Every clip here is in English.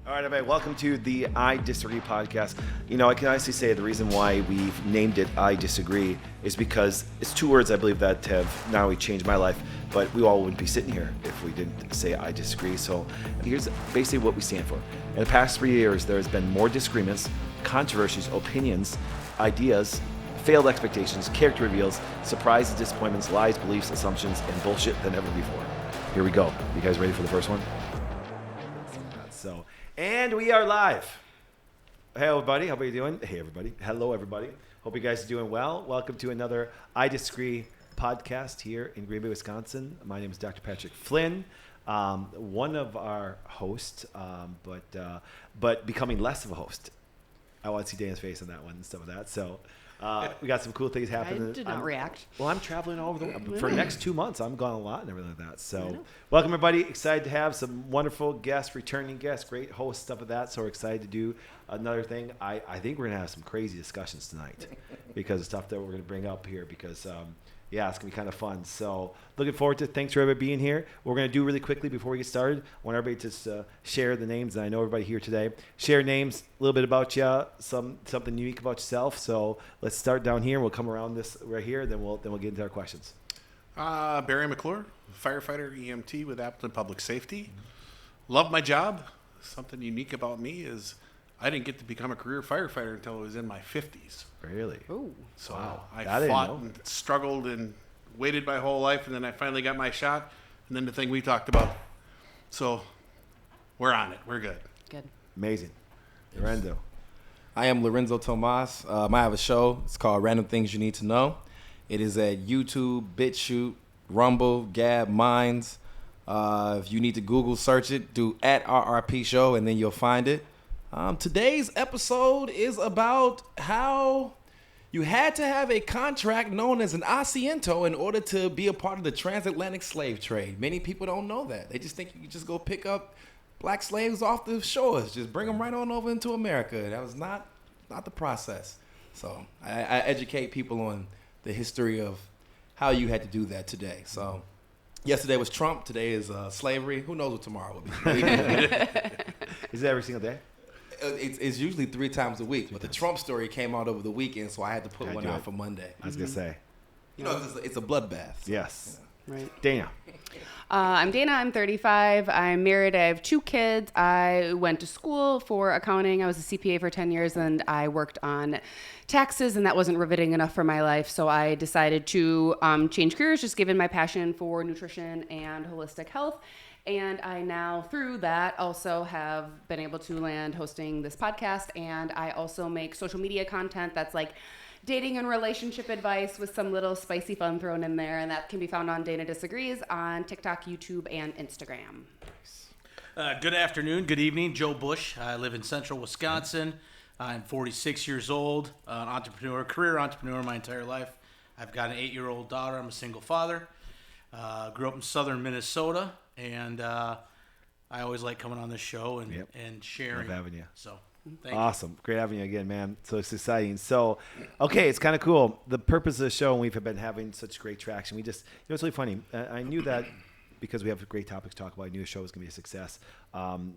All right, everybody, welcome to the I Disagree podcast. You know, I can honestly say the reason why we've named it I Disagree is because it's two words I believe that have not only changed my life, but we all wouldn't be sitting here if we didn't say I disagree. So here's basically what we stand for. In the past 3 years, there has been more disagreements, controversies, opinions, ideas, failed expectations, character reveals, surprises, disappointments, lies, beliefs, assumptions, and bullshit than ever before. Here we go. You guys ready for the first one? And we are live. Hey, everybody. How are you doing? Hey, everybody. Hello, everybody. Hope you guys are doing well. Welcome to another I Disagree podcast here in Green Bay, Wisconsin. My name is Dr. Patrick Flynn, one of our hosts, but becoming less of a host. I want to see Dana's face on that one and stuff like that. So we got some cool things happening. I did not react. Well, I'm traveling all over the world. For the next 2 months, I'm gone a lot and everything like that. So welcome, everybody. Excited to have some wonderful guests, returning guests, great hosts, stuff like that. So we're excited to do another thing. I think we're going to have some crazy discussions tonight because of stuff that we're going to bring up here because, yeah, it's going to be kind of fun. So looking forward to it. Thanks for everybody being here. What we're going to do really quickly before we get started, I want everybody to just share the names. And I know everybody here today. Share names, a little bit about you, something unique about yourself. So let's start down here. We'll come around this right here. Then we'll get into our questions. Barry McClure, firefighter EMT with Appleton Public Safety. Love my job. Something unique about me is I didn't get to become a career firefighter until I was in my 50s. Really? Ooh. So wow. I fought and struggled and waited my whole life, and then I finally got my shot, and then the thing we talked about. So we're on it. We're good. Good. Amazing. Lorenzo. I am Lorenzo Tomas. I have a show. It's called Random Things You Need to Know. It is at YouTube, BitChute, Rumble, Gab, Minds. If you need to Google search it, do @RRP Show, and then you'll find it. Today's episode is about how you had to have a contract known as an asiento in order to be a part of the transatlantic slave trade. Many people don't know that. They just think you can just go pick up black slaves off the shores, just bring them right on over into America. That was not the process. So I educate people on the history of how you had to do that today. So yesterday was Trump. Today is slavery. Who knows what tomorrow will be? Is it every single day? It's usually 3 times a week, but the Trump story came out over the weekend, so I had to put one out for Monday. I was going to say. You know, it's a bloodbath. So. Yes. Yeah. Right. Dana. I'm Dana. I'm 35. I'm married. I have 2 kids. I went to school for accounting. I was a CPA for 10 years, and I worked on taxes, and that wasn't riveting enough for my life. So I decided to change careers, just given my passion for nutrition and holistic health. And I now, through that, also have been able to land hosting this podcast. And I also make social media content that's like dating and relationship advice with some little spicy fun thrown in there. And that can be found on Dana Disagrees on TikTok, YouTube, and Instagram. Good afternoon, good evening. Joe Bush. I live in central Wisconsin. I'm 46 years old, an entrepreneur, career entrepreneur my entire life. I've got an 8-year-old daughter. I'm a single father. Grew up in southern Minnesota, and I always like coming on this show and sharing. Love having you. So, thank you. Awesome. Great having you again, man. So it's exciting. So, okay, it's kind of cool. The purpose of the show, and we've been having such great traction. It's really funny. I knew that because we have great topics to talk about. I knew the show was going to be a success.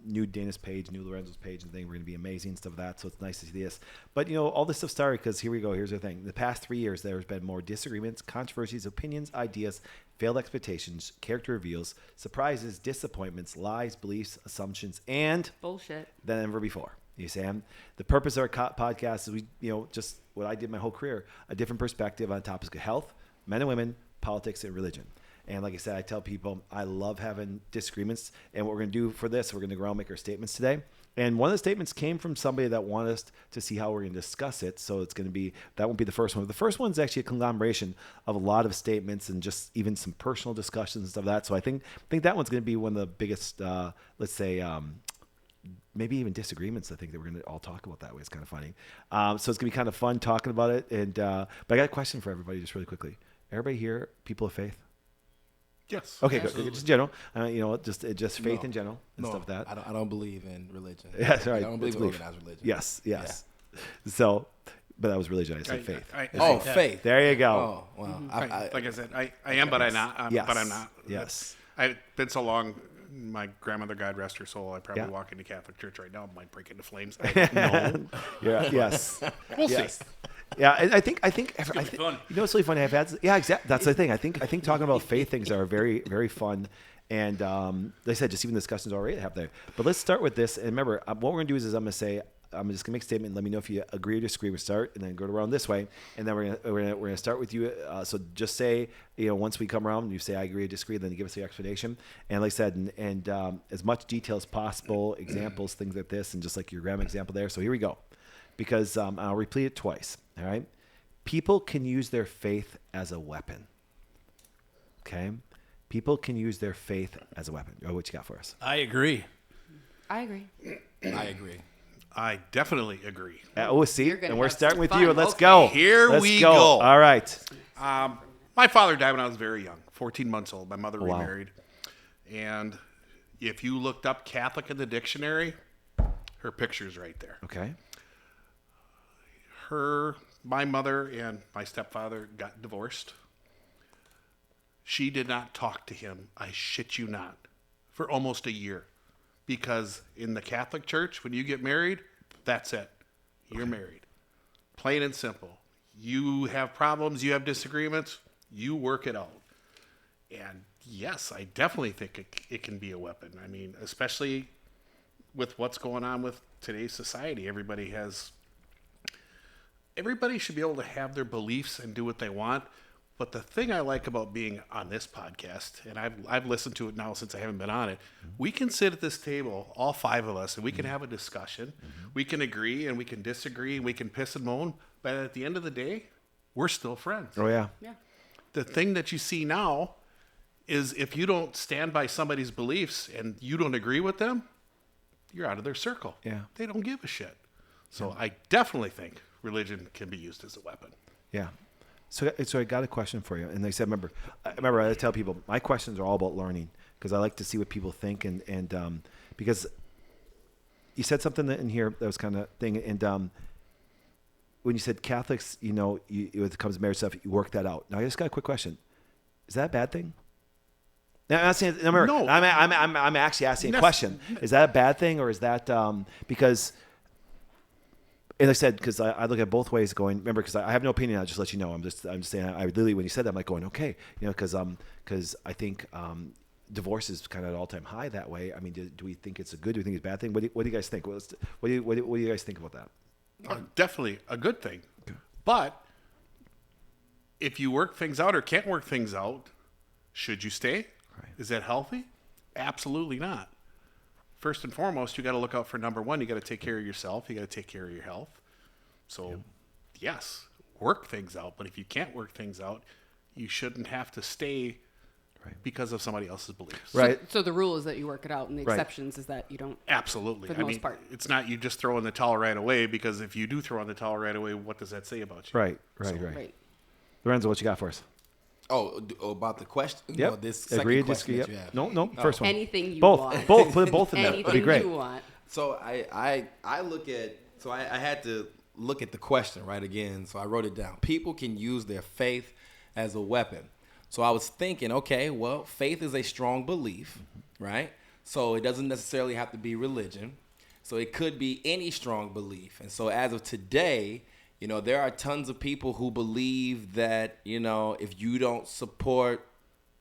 New Dana's page, new Lorenzo's page, and thing were going to be amazing, stuff like that. So it's nice to see this. But, all this stuff started because here we go. Here's the thing. The past 3 years, there's been more disagreements, controversies, opinions, ideas, failed expectations, character reveals, surprises, disappointments, lies, beliefs, assumptions, and Bullshit. than ever before. You see, the purpose of our podcast is just what I did my whole career, a different perspective on topics of health, men and women, politics, and religion. And like I said, I tell people I love having disagreements. And what we're going to do for this, we're going to go around and make our statements today. And one of the statements came from somebody that wanted us to see how we're going to discuss it. So it's going to be, that won't be the first one. The first one's actually a conglomeration of a lot of statements and just even some personal discussions and stuff like that. So I think that one's going to be one of the biggest, let's say, maybe even disagreements. I think that we're going to all talk about that way. It's kind of funny. So it's going to be kind of fun talking about it. And but I got a question for everybody just really quickly. Everybody here, people of faith? Yes. Okay, good. Just in general, just faith in general and stuff like that. I don't believe in religion. Yeah, that's right. I don't believe in organized religion. Yes. Yeah. So, but that was religion. I said faith. Faith. There you go. Oh, wow. Like I said, I am, but I'm not. Yes. But I'm not. Yes. I've been so long My grandmother, God rest her soul, I probably Yeah. walk into Catholic Church right now, might break into flames. I don't know. Yeah. Yes. We'll Yes. see. Yeah, and I think gonna be fun. You know what's really funny? I've had exactly. That's the thing. I think talking about faith things are very very fun, and like I said, just even the discussions already have there. But let's start with this. And remember, what we're gonna do is I'm gonna say I'm just gonna make a statement. And let me know if you agree or disagree. We start and then go around this way, and then we're gonna start with you. So just say once we come around, you say I agree or disagree, then you give us the explanation. And like I said, and as much detail as possible, examples, things like this, and just like your grandma example there. So here we go. Because I'll repeat it twice. All right. People can use their faith as a weapon. Okay. People can use their faith as a weapon. Oh, what you got for us? I agree. I agree. I agree. I definitely agree. See, You're gonna and we're have starting some with fun. you. Let's Okay. go. Here Let's we go. All right. My father died when I was very young, 14 months old. My mother Wow. remarried. And if you looked up Catholic in the dictionary, her picture's right there. Okay. My mother and my stepfather got divorced. She did not talk to him, I shit you not, for almost a year. Because in the Catholic Church, when you get married, that's it. You're married. Plain and simple. You have problems, you have disagreements, you work it out. And yes, I definitely think it can be a weapon. I mean, especially with what's going on with today's society. Everybody should be able to have their beliefs and do what they want. But the thing I like about being on this podcast, and I've listened to it now since I haven't been on it, we can sit at this table, all five of us, and we can have a discussion. We can agree and we can disagree and we can piss and moan. But at the end of the day, we're still friends. Oh yeah. Yeah. The thing that you see now is if you don't stand by somebody's beliefs and you don't agree with them, you're out of their circle. Yeah. They don't give a shit. So I definitely think religion can be used as a weapon. Yeah. So I got a question for you. And they said, remember, I tell people my questions are all about learning because I like to see what people think and because you said something in here that was kind of thing. And when you said Catholics, when it comes to marriage stuff, you work that out. Now I just got a quick question. Is that a bad thing? Now, I'm not saying, remember, No. I'm actually asking a question. Is that a bad thing or is that because... And like I said, because I look at both ways going, remember, because I have no opinion, I'll just let you know. I'm just saying, I literally, when you said that, I'm like going, okay, because I think divorce is kind of at an all-time high that way. I mean, do we think it's a good, do we think it's a bad thing? What do you guys think? What do you guys think about that? Definitely a good thing. But if you work things out or can't work things out, should you stay? Right. Is that healthy? Absolutely not. First and foremost, you got to look out for number one. You got to take care of yourself. You got to take care of your health. So, yes, work things out. But if you can't work things out, you shouldn't have to stay because of somebody else's beliefs. Right. So the rule is that you work it out, and the Right. exceptions is that you don't. Absolutely. For the most part. It's not you just throw in the towel right away, because if you do throw in the towel right away, what does that say about you? Right. Right. Lorenzo, what you got for us? About the question? Yep. No, this second Agree or question disagree? that you Yep. have. No, first one. Anything you both. want. Put both in there. Anything That'd be great. you want. So I look at, so I had to look at the question right again. So I wrote it down. People can use their faith as a weapon. So I was thinking, okay, well, faith is a strong belief, right? So it doesn't necessarily have to be religion. So it could be any strong belief. And so as of today, there are tons of people who believe that, if you don't support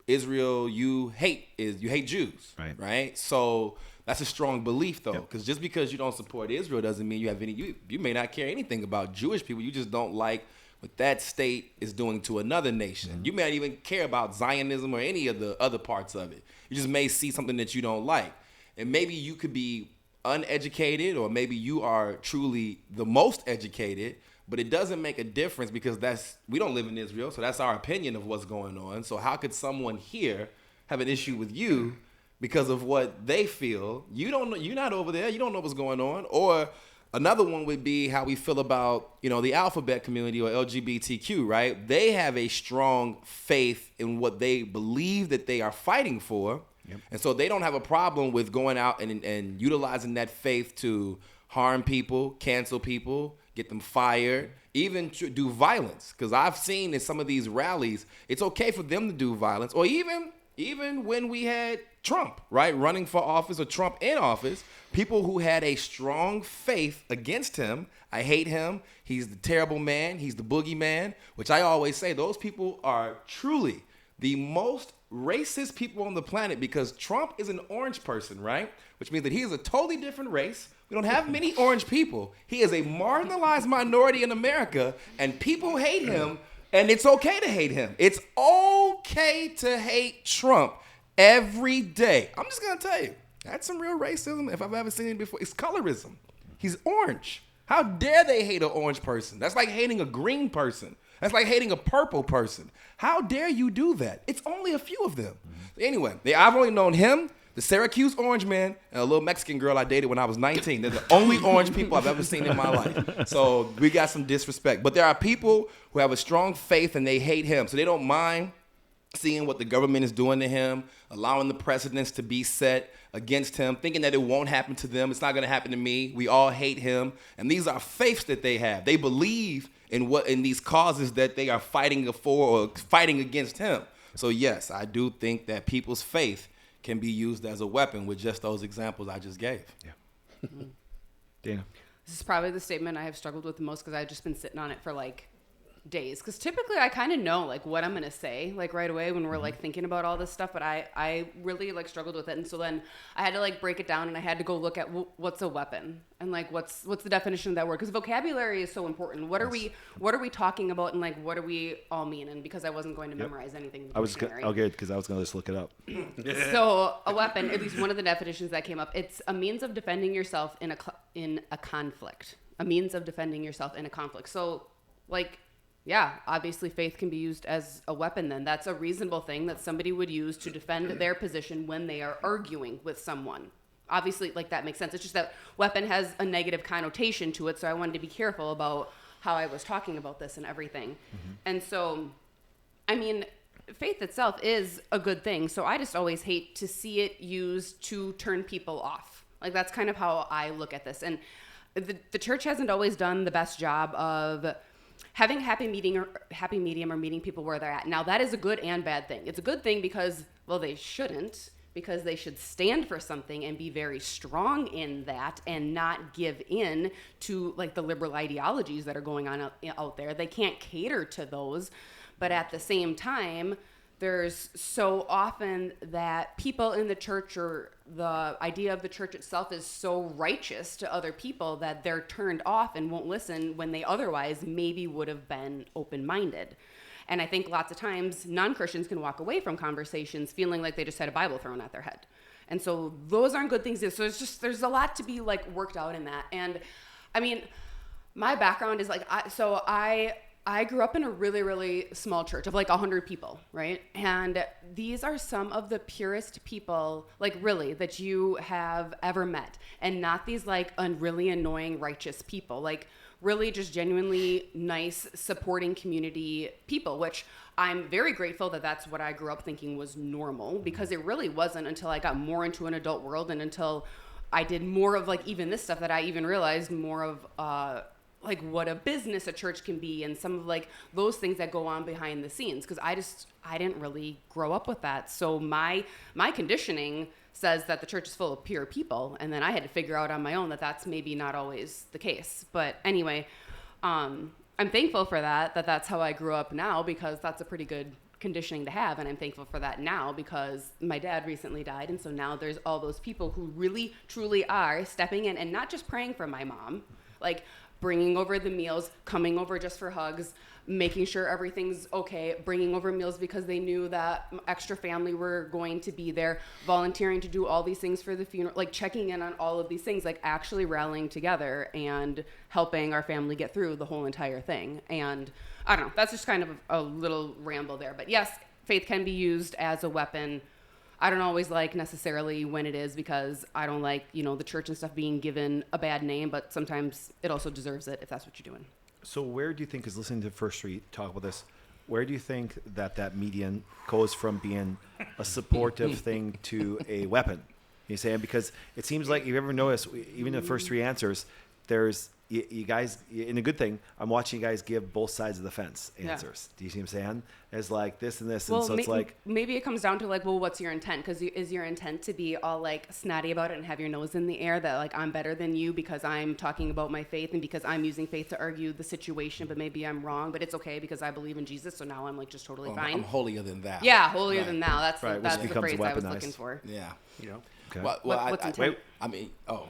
Israel, you hate Jews, right? So that's a strong belief, though, because just because you don't support Israel doesn't mean you have any. You may not care anything about Jewish people. You just don't like what that state is doing to another nation. Mm-hmm. You may not even care about Zionism or any of the other parts of it. You just may see something that you don't like, and maybe you could be uneducated, or maybe you are truly the most educated. But it doesn't make a difference because we don't live in Israel, so that's our opinion of what's going on. So how could someone here have an issue with you because of what they feel? You don't know, you're not over there, you don't know what's going on. Or another one would be how we feel about, the alphabet community or LGBTQ, right? They have a strong faith in what they believe that they are fighting for. Yep. And so they don't have a problem with going out and utilizing that faith to harm people, cancel people, get them fired, even to do violence. Because I've seen in some of these rallies, it's okay for them to do violence, or even Even when we had Trump, right, running for office, or Trump in office, people who had a strong faith against him. I hate him. He's the terrible man. He's the boogeyman, which I always say those people are truly the most racist people on the planet, because Trump is an orange person, right? Which means that he is a totally different race. We don't have many orange people. He is a marginalized minority in America, and people hate him, and it's okay to hate him. It's okay to hate Trump every day. I'm just going to tell you, that's some real racism if I've ever seen it before. It's colorism. He's orange. How dare they hate an orange person? That's like hating a green person. That's like hating a purple person. How dare you do that? It's only a few of them. Anyway, I've only known him, the Syracuse orange man, and a little Mexican girl I dated when I was 19. They're the only orange people I've ever seen in my life. So we got some disrespect. But there are people who have a strong faith and they hate him. So they don't mind seeing what the government is doing to him, allowing the precedents to be set against him, thinking that it won't happen to them. It's not going to happen to me. We all hate him. And these are faiths that they have. They believe in these causes that they are fighting for or fighting against him. So yes, I do think that people's faith can be used as a weapon with just those examples I just gave. Yeah. Dana. This is probably the statement I have struggled with the most because I've just been sitting on it for like days. Because typically I kind of know like what I'm going to say like right away when we're like thinking about all this stuff. But I really like struggled with it. And so then I had to like break it down and I had to go look at what's a weapon and like what's the definition of that word. Because vocabulary is so important. What are we talking about and like what do we all mean? And because I wasn't going to memorize anything. Good, because I was going to just look it up. So a weapon, at least one of the definitions that came up, it's a means of defending yourself in a conflict. A means of defending yourself in a conflict. So like, yeah, obviously faith can be used as a weapon then. That's a reasonable thing that somebody would use to defend their position when they are arguing with someone. Obviously, like that makes sense. It's just that weapon has a negative connotation to it, so I wanted to be careful about how I was talking about this and everything. Mm-hmm. And so, I mean, faith itself is a good thing, so I just always hate to see it used to turn people off. Like that's kind of how I look at this. And the church hasn't always done the best job of having happy medium or meeting people where they're at. Now that is a good and bad thing. It's a good thing because, well, they shouldn't, because they should stand for something and be very strong in that and not give in to like the liberal ideologies that are going on out there. They can't cater to those. But at the same time, there's so often that people in the church or the idea of the church itself is so righteous to other people that they're turned off and won't listen when they otherwise maybe would have been open-minded. And I think lots of times non-Christians can walk away from conversations feeling like they just had a Bible thrown at their head. And so those aren't good things. So there's a lot to be like worked out in that. And I mean, my background is like, I grew up in a really, really small church of like 100 people, right? And these are some of the purest people, like really, that you have ever met. And not these like really annoying righteous people, like really just genuinely nice, supporting community people, which I'm very grateful that that's what I grew up thinking was normal, because it really wasn't until I got more into an adult world and until I did more of like even this stuff that I even realized more of like what a business a church can be and some of like those things that go on behind the scenes, because I didn't really grow up with that. So my conditioning says that the church is full of pure people, and then I had to figure out on my own that that's maybe not always the case. But anyway, I'm thankful for that's how I grew up now, because that's a pretty good conditioning to have, and I'm thankful for that now because my dad recently died, and so now there's all those people who really truly are stepping in and not just praying for my mom, like bringing over the meals, coming over just for hugs, making sure everything's okay, bringing over meals because they knew that extra family were going to be there, volunteering to do all these things for the funeral, like checking in on all of these things, like actually rallying together and helping our family get through the whole entire thing. And I don't know, that's just kind of a little ramble there. But yes, faith can be used as a weapon. I don't always like necessarily when it is, because I don't like, the church and stuff being given a bad name, but sometimes it also deserves it if that's what you're doing. So where do you think, is listening to First Street talk about this, where do you think that median goes from being a supportive thing to a weapon? You saying? Because it seems like, you've ever noticed, even the first three answers, there's you guys, in a good thing, I'm watching you guys give both sides of the fence Yeah. answers. Do you see what I'm saying? It's like this and this, Well, and so it's like, maybe it comes down to like, well, what's your intent? Because is your intent to be all like snotty about it and have your nose in the air that like I'm better than you because I'm talking about my faith and because I'm using faith to argue the situation, but maybe I'm wrong, but it's okay because I believe in Jesus, so now I'm like just totally fine. I'm holier than thou. Yeah, holier Right. than thou. That's Right, which that's the becomes phrase I was weaponized. looking for. Yeah. You know, okay. Well, What's intent? I mean, oh.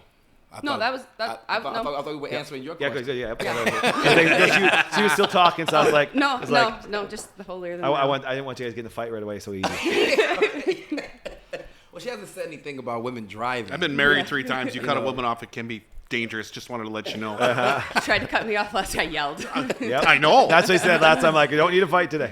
I No, thought- that was- that- I I- thought, no. I thought we were answering your Yeah, question. good, yeah. she was still talking, so I was like, No, it's like, no, just the holier than I thou. didn't want you guys to get in a fight right away so easy. Well, she hasn't said anything about women driving. I've been married 3 times. You cut a woman off, it can be dangerous. Just wanted to let you know. You tried to cut me off last. I yelled. Yep. I know. That's what he said last time. Like, you don't need a fight today.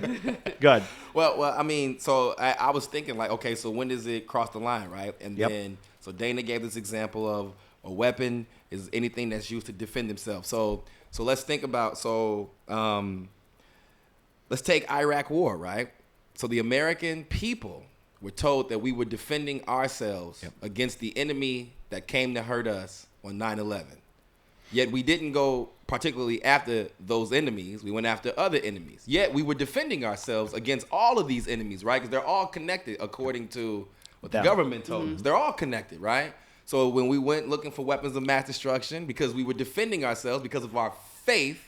Good. Well, I mean, so I was thinking like, okay, so when does it cross the line, right? And Yep. then, so Dana gave this example of a weapon is anything that's used to defend themselves. So let's think about, let's take Iraq War, right? So the American people were told that we were defending ourselves against the enemy that came to hurt us on 9/11. Yet we didn't go particularly after those enemies. We went after other enemies. Yet we were defending ourselves against all of these enemies, right? Because they're all connected according to what the Them. government told us. They're all connected, right? So when we went looking for weapons of mass destruction, because we were defending ourselves because of our faith,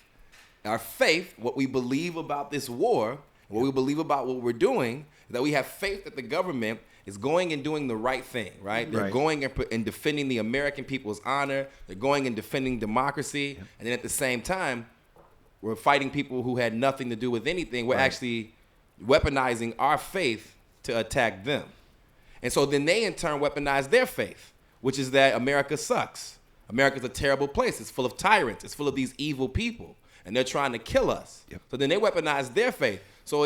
what we believe about this war, what we believe about what we're doing, that we have faith that the government is going and doing the right thing, right? They're Right. going and defending the American people's honor. They're going and defending democracy. And then at the same time, we're fighting people who had nothing to do with anything. We're actually weaponizing our faith to attack them. And so then they in turn weaponize their faith, which is that America sucks. America's a terrible place. It's full of tyrants. It's full of these evil people. And they're trying to kill us. Yep. So then they weaponize their faith. So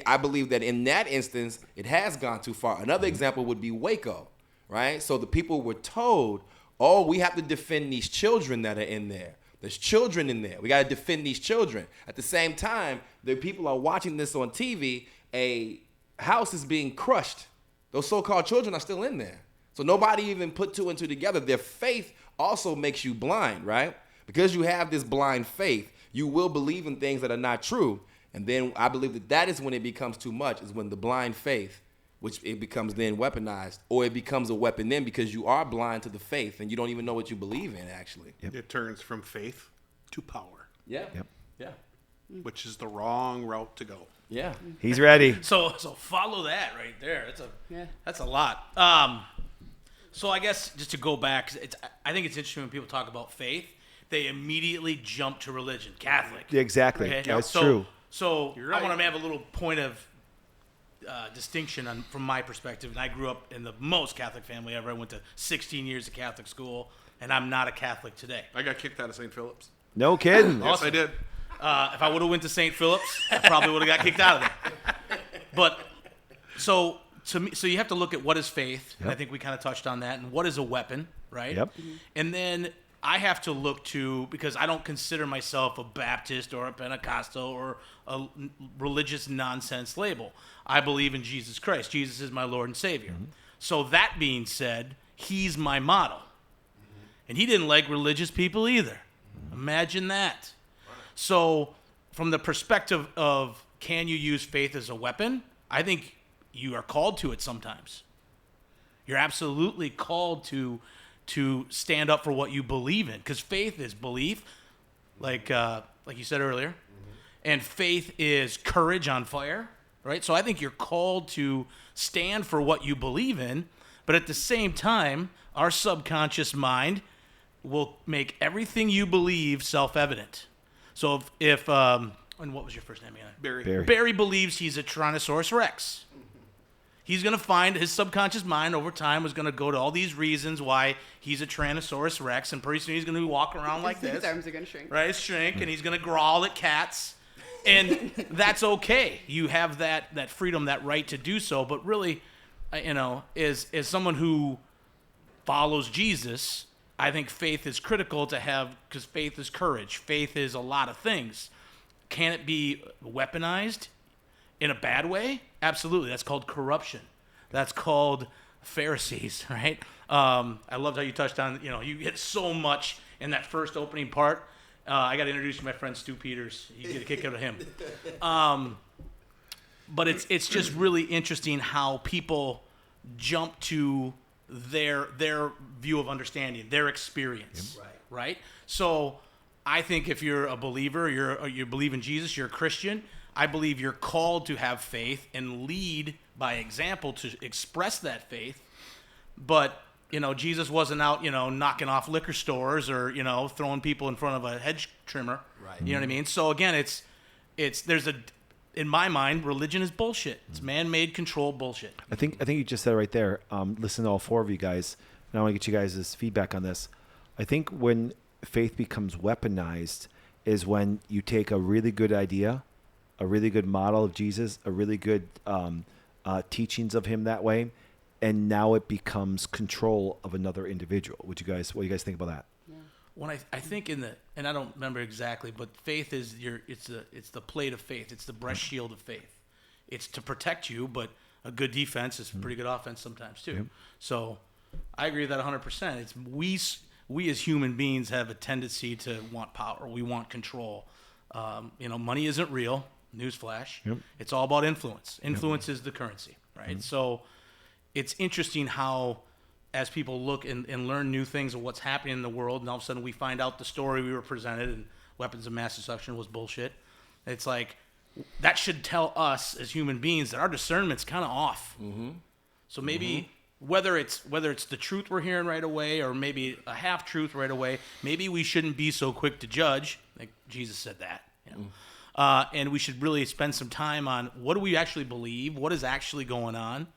I believe that in that instance, it has gone too far. Another example would be Waco, right? So the people were told, oh, we have to defend these children that are in there. There's children in there. We got to defend these children. At the same time, the people are watching this on TV. A house is being crushed. Those so-called children are still in there. So nobody even put 2 and 2 together. Their faith also makes you blind, right? Because you have this blind faith, you will believe in things that are not true. And then I believe that is when it becomes too much, is when the blind faith, which it becomes then weaponized, or it becomes a weapon then because you are blind to the faith and you don't even know what you believe in, actually. It turns from faith to power, Yeah. Yep. Yeah. which is the wrong route to go. Yeah. He's ready. So follow that right there. That's a lot. So I guess just to go back, I think it's interesting when people talk about faith, they immediately jump to religion, Catholic. Exactly. Okay? That's So- true. So You're I right. want to have a little point of distinction from my perspective. And I grew up in the most Catholic family ever. I went to 16 years of Catholic school, and I'm not a Catholic today. I got kicked out of St. Philip's. No kidding. Yes, I did. If I would have went to St. Philip's, I probably would have got kicked out of there. But so to me, so you have to look at what is faith, and I Yep. think we kind of touched on that, and what is a weapon, right? Yep. And then I have to look to, because I don't consider myself a Baptist or a Pentecostal or a religious nonsense label. I believe in Jesus Christ. Jesus is my Lord and Savior. So that being said, he's my model. And he didn't like religious people either. Imagine that. So from the perspective of can you use faith as a weapon, I think you are called to it sometimes. You're absolutely called to stand up for what you believe in, because faith is belief, like you said earlier, and faith is courage on fire, right? So I think you're called to stand for what you believe in, but at the same time, our subconscious mind will make everything you believe self-evident. So if and what was your first name again? Barry. Barry believes he's a Tyrannosaurus Rex. He's going to find his subconscious mind over time was going to go to all these reasons why he's a Tyrannosaurus Rex, and pretty soon he's going to walk around like His this. arms are gonna shrink. Right, shrink, and he's going to growl at cats. And that's okay. You have that freedom, that right to do so. But really, as someone who follows Jesus, I think faith is critical to have, because faith is courage. Faith is a lot of things. Can it be weaponized in a bad way? Absolutely. That's called corruption. That's called Pharisees, right? I loved how you touched on, you hit so much in that first opening part. I got to introduce you to my friend Stu Peters. You get a kick out of him. But it's just really interesting how people jump to their view of understanding, their experience, right? So I think if you're a believer, you believe in Jesus, you're a Christian, I believe you're called to have faith and lead by example to express that faith. But Jesus wasn't out, knocking off liquor stores or, throwing people in front of a hedge trimmer. Right. You know what I mean? So again, in my mind, religion is bullshit. It's man-made controlled bullshit. I think you just said it right there. Listen to all four of you guys, and I want to get you guys' feedback on this. I think when faith becomes weaponized is when you take a really good idea, a really good model of Jesus, a really good teachings of him that way, and now it becomes control of another individual. What do you guys think about that? When I think and I don't remember exactly, but faith is it's the plate of faith. It's the breast shield of faith. It's to protect you, but a good defense is pretty good offense sometimes too. Yep. So I agree with that 100%. It's we as human beings have a tendency to want power. We want control. Money isn't real. Newsflash. Yep. It's all about influence. Influence is the currency, right? Mm-hmm. So it's interesting how as people look and learn new things of what's happening in the world, and all of a sudden we find out the story we were presented and weapons of mass destruction was bullshit. It's like that should tell us as human beings that our discernment's kind of off. Mm-hmm. So maybe whether it's the truth we're hearing right away or maybe a half truth right away, maybe we shouldn't be so quick to judge. Like Jesus said that. And we should really spend some time on what do we actually believe, what is actually going on,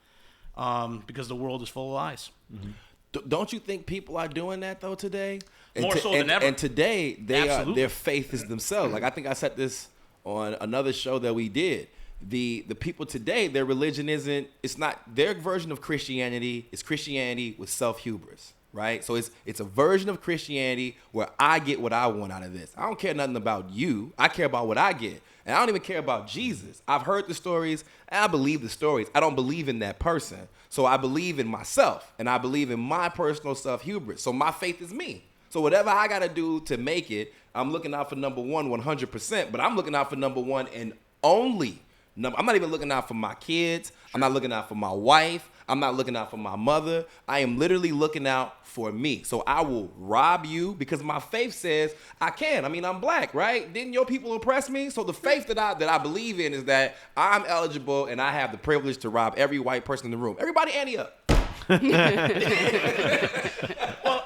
because the world is full of lies. Mm-hmm. Don't you think people are doing that though today? More so than ever. And today Absolutely. their faith is themselves. Like I think I said this on another show that we did. The people today, their religion it's not their version of Christianity. It's Christianity with self-hubris. Right? So it's a version of Christianity where I get what I want out of this. I don't care nothing about you. I care about what I get. And I don't even care about Jesus. I've heard the stories and I believe the stories. I don't believe in that person. So I believe in myself and I believe in my personal self-hubris. So my faith is me. So whatever I got to do to make it, I'm looking out for number one 100%, but I'm looking out for number one and only number. I'm not even looking out for my kids. I'm not looking out for my wife. I'm not looking out for my mother. I am literally looking out for me. So I will rob you because my faith says I can. I mean, I'm black, right? Didn't your people oppress me? So the faith that I believe in is that I'm eligible and I have the privilege to rob every white person in the room. Everybody ante up. Well,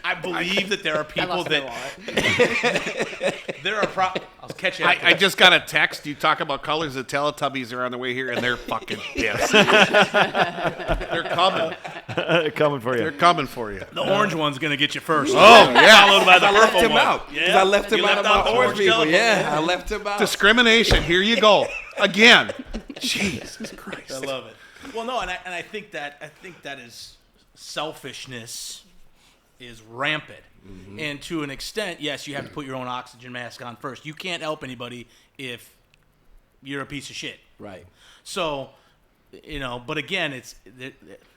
I believe that there are people that there are I'll catch you. I just got a text. You talk about colors. The Teletubbies are on the way here, and they're fucking pissed. They're coming. Coming for you. They're coming for you. The orange one's gonna get you first. Oh, yeah. Followed by the I left purple him one. out. Because Yeah. I left him You out left of out my the orange people. telephone. Yeah, I left him out. Discrimination. Here you go. Again. Jesus Christ. I love it. Well, no, and I think that is selfishness is rampant. Mm-hmm. And to an extent, yes, you have to put your own oxygen mask on first. You can't help anybody if you're a piece of shit. Right. So, but again,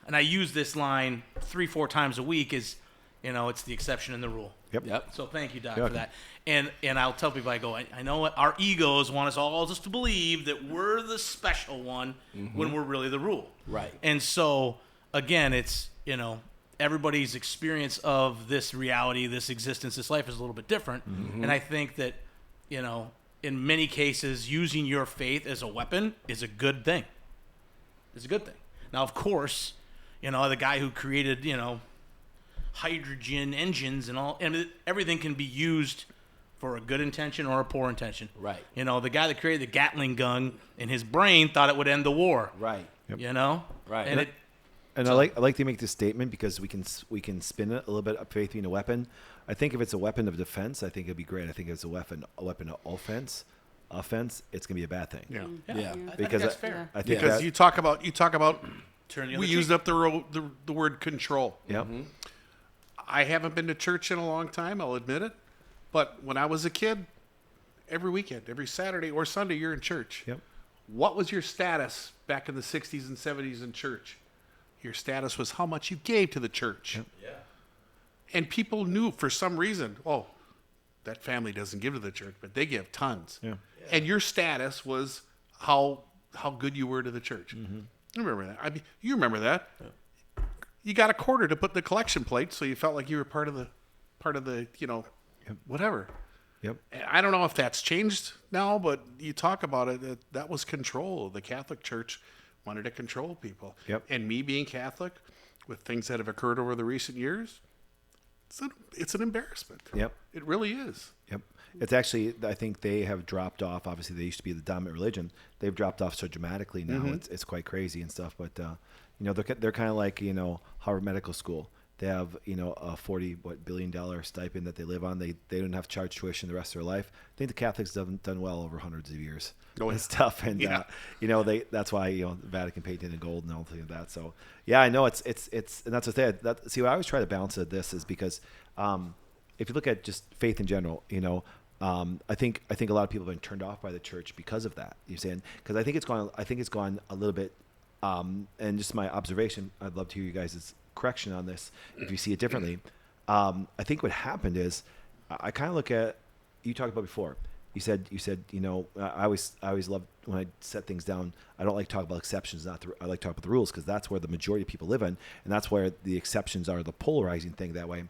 and I use this line 3-4 times a week is, it's the exception and the rule. Yep. So thank you, Doc, You're for welcome. that. And I'll tell people, I go, I know what our egos want us all just to believe that we're the special one when we're really the rule. Right. And so, again, it's, everybody's experience of this reality, this existence, this life is a little bit different. Mm-hmm. And I think that, in many cases, using your faith as a weapon is a good thing. It's a good thing. Now, of course, the guy who created, hydrogen engines and all, and everything can be used for a good intention or a poor intention. Right. The guy that created the Gatling gun in his brain thought it would end the war. Right. Right. And I like to make this statement because we can spin it a little bit of faith being a weapon. I think if it's a weapon of defense, I think it'd be great. I think if it's a weapon of offense, it's gonna be a bad thing. Yeah. Yeah. I think Because that's fair. I think Because that, you talk about Turn the other we cheek. used up the word control. yeah. I haven't been to church in a long time, I'll admit it. But when I was a kid, every weekend, every Saturday or Sunday, you're in church. Yep. what was your status back in the 60s and 70s in church? Your status was how much you gave to the church. Yeah. And people knew for some reason, oh, that family doesn't give to the church, but they give tons. Yeah. And your status was how good you were to the church. Mm-hmm. You remember that? I mean, you remember that. Yeah. You got a quarter to put in the collection plate, so you felt like you were part of the whatever. Yep. And I don't know if that's changed now, but you talk about it, that was control. The Catholic Church wanted to control people. Yep. And me being Catholic, with things that have occurred over the recent years, it's an embarrassment. Yep. It really is. Yep. It's actually, I think they have dropped off. Obviously, they used to be the dominant religion. They've dropped off so dramatically now. It's quite crazy and stuff. But they're kind of like Harvard Medical School. They have a $40 billion stipend that they live on. They don't have to charge tuition the rest of their life. I think the Catholics have done well over hundreds of years. Oh, And stuff. And that's why the Vatican painted in gold and all things like that. So yeah, I know it's and that's what they had. See, what I always try to balance this is because if you look at just faith in general, I think a lot of people have been turned off by the church because of that. You're saying, because I think it's gone a little bit. And just my observation, I'd love to hear you guys' correction on this if you see it differently. I think what happened is I kind of look at, you talked about before. You said I always love when I set things down. I don't like to talk about exceptions. I like to talk about the rules because that's where the majority of people live in, and that's where the exceptions are the polarizing thing that way.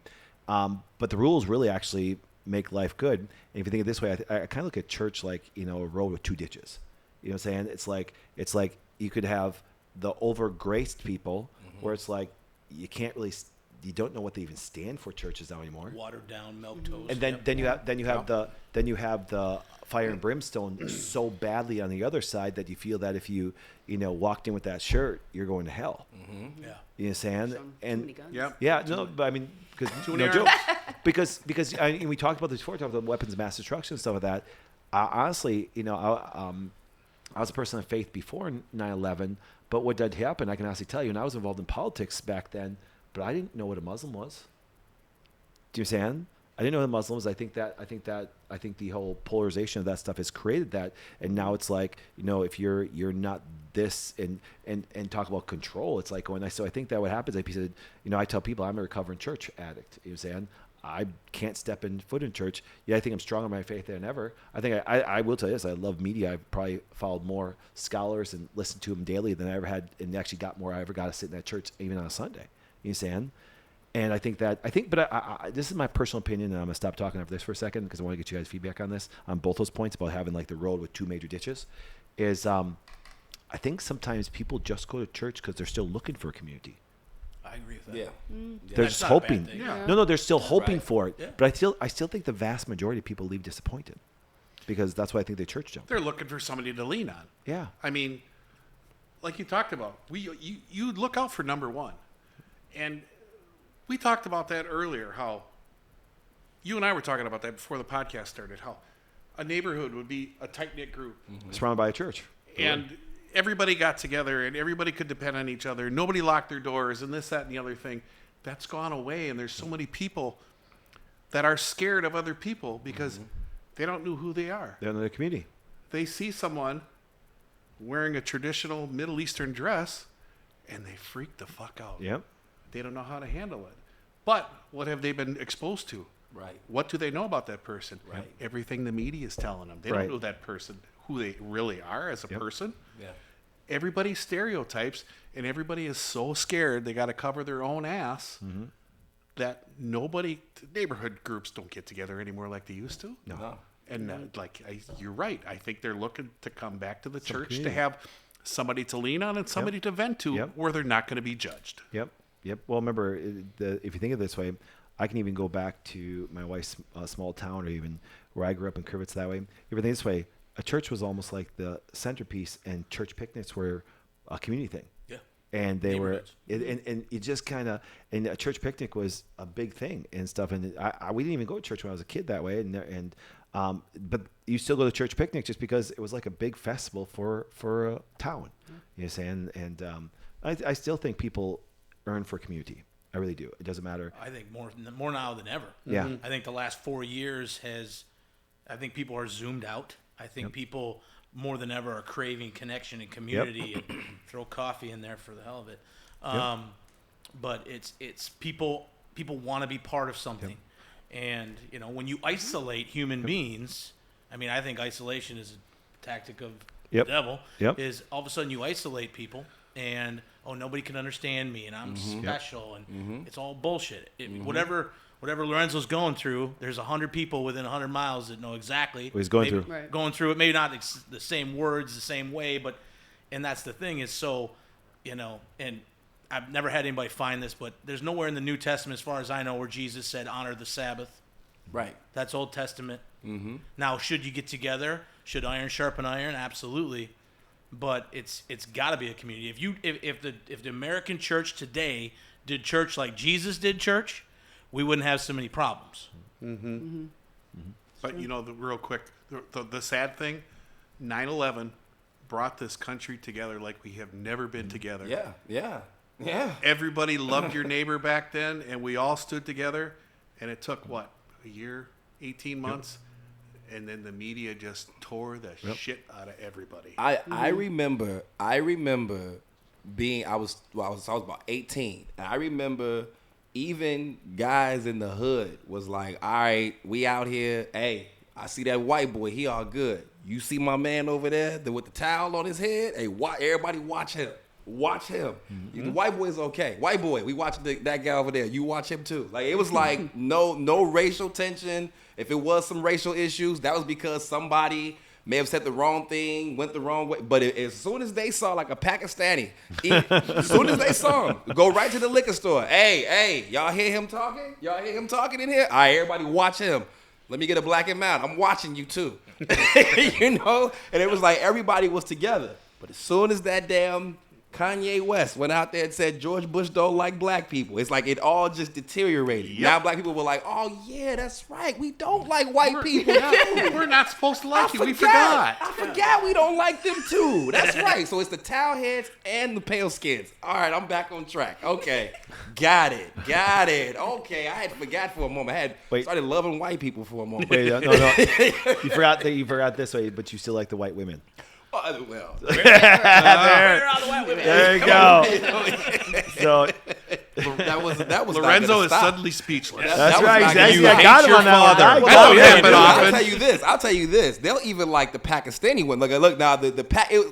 But the rules really actually make life good. And if you think of it this way, I kind of look at church like a road with two ditches. You know what I'm saying? It's like you could have the over-graced people where it's like you can't really, you don't know what they even stand for churches now anymore. Watered down, milk toast. And then you have the fire and brimstone so badly on the other side that you feel that if you walked in with that shirt, you're going to hell. Yeah. You know what I'm saying? Too many guns. Yep. Yeah, no, but I mean, because Too many jokes. because and we talked about this before, talked about weapons of mass destruction and stuff like that. Honestly, I was a person of faith before 9/11, but what did happen, I can honestly tell you, and I was involved in politics back then, but I didn't know what a Muslim was. Do you understand? I didn't know what a Muslim was. I think the whole polarization of that stuff has created that, and now it's like, if you're not this and talk about control, it's like so I think that what happens, like he said, I tell people I'm a recovering church addict. You know what I'm saying? I can't step in foot in church. Yeah, I think I'm stronger in my faith than ever. I think I will tell you this. I love media. I've probably followed more scholars and listened to them daily than I ever had, and actually got more I ever got to sit in that church even on a Sunday. You know what I'm saying? And but this is my personal opinion, and I'm gonna stop talking after this for a second because I want to get you guys' feedback on this, on both those points about having like the road with two major ditches. Is I think sometimes people just go to church because they're still looking for a community. I agree with that. Yeah. They're That's just not a bad hoping. thing. Yeah. No, they're still hoping right. for it. Yeah. But I still think the vast majority of people leave disappointed because that's why I think they church jump. They're looking for somebody to lean on. Yeah. I mean, like you talked about, you look out for number one. And we talked about that earlier, how you and I were talking about that before the podcast started, how a neighborhood would be a tight-knit group. Surrounded by a church. And everybody got together and everybody could depend on each other. Nobody locked their doors and this, that, and the other thing. That's gone away. And there's so many people that are scared of other people because they don't know who they are. They're in the community. They see someone wearing a traditional Middle Eastern dress and they freak the fuck out. Yep. They don't know how to handle it. But what have they been exposed to? Right. What do they know about that person? Right. Everything the media is telling them. They Right. don't know that person, who they really are as a person. Yeah. Everybody stereotypes, and everybody is so scared they got to cover their own ass that neighborhood groups don't get together anymore like they used to. No. And you're right. I think they're looking to come back to the church to community. have somebody to lean on and somebody to vent to Yep. where they're not going to be judged. Yep. Well, remember, if you think of it this way, I can even go back to my wife's small town, or even where I grew up in Crivets that way. If you think this way, a church was almost like the centerpiece, and church picnics were a community thing. Yeah. And they were, Neighborhoods. and it just kind of, and a church picnic was a big thing and stuff. And we didn't even go to church when I was a kid that way. But you still go to church picnic just because it was like a big festival for a town. You know what I'm saying? And I still think people earn for community. I really do. It doesn't matter. I think more now than ever. Yeah. I think the last 4 years I think people are zoomed out. I think people more than ever are craving connection and community, and throw coffee in there for the hell of it. But it's people want to be part of something, and when you isolate human beings, I mean, I think isolation is a tactic of the devil. Is all of a sudden you isolate people, and nobody can understand me, and I'm special, and it's all bullshit. Whatever Lorenzo's going through, there's 100 people within 100 miles that know exactly what he's going through. Right. Going through it, maybe not the same words, the same way, and that's the thing is so, and I've never had anybody find this, but there's nowhere in the New Testament, as far as I know, where Jesus said, honor the Sabbath. Right. That's Old Testament. Now, should you get together? Should iron sharpen iron? Absolutely. But it's got to be a community. If the American church today did church like Jesus did church, we wouldn't have so many problems. But real quick, the sad thing, 9/11 brought this country together like we have never been together. Yeah. Everybody loved your neighbor back then, and we all stood together. And it took a year, 18 months, and then the media just tore the shit out of everybody. I remember being I was about 18, and I remember even guys in the hood was like, all right, we out here. Hey, I see that white boy. He all good. You see my man over there with the towel on his head? Hey, everybody watch him. Watch him. The white boy is okay. White boy, we watch that guy over there. You watch him too. Like, it was like no racial tension. If it was some racial issues, that was because somebody may have said the wrong thing, went the wrong way. But as soon as they saw like a Pakistani, as soon as they saw him, go right to the liquor store. Hey, y'all hear him talking? Y'all hear him talking in here? All right, everybody watch him. Let me get a black and mild. I'm watching you too. And it was like everybody was together. But as soon as that damn Kanye West went out there and said George Bush don't like black people, it's like it all just deteriorated. Now black people were like, oh yeah, that's right. We don't like white people. We're not supposed to like you. We forgot. I forgot we don't like them too. That's right. So it's the towel heads and the pale skins. All right, I'm back on track. Okay. Got it. Okay, I had forgot for a moment. I had started loving white people for a moment. Wait, no. You forgot this way, but you still like the white women. Well, There you go. So that was Lorenzo is suddenly speechless. that's right. not Exactly. gonna I got him on that one. father. I Well, got yeah, him. but I'll tell you this. They'll even like the Pakistani one. Look now.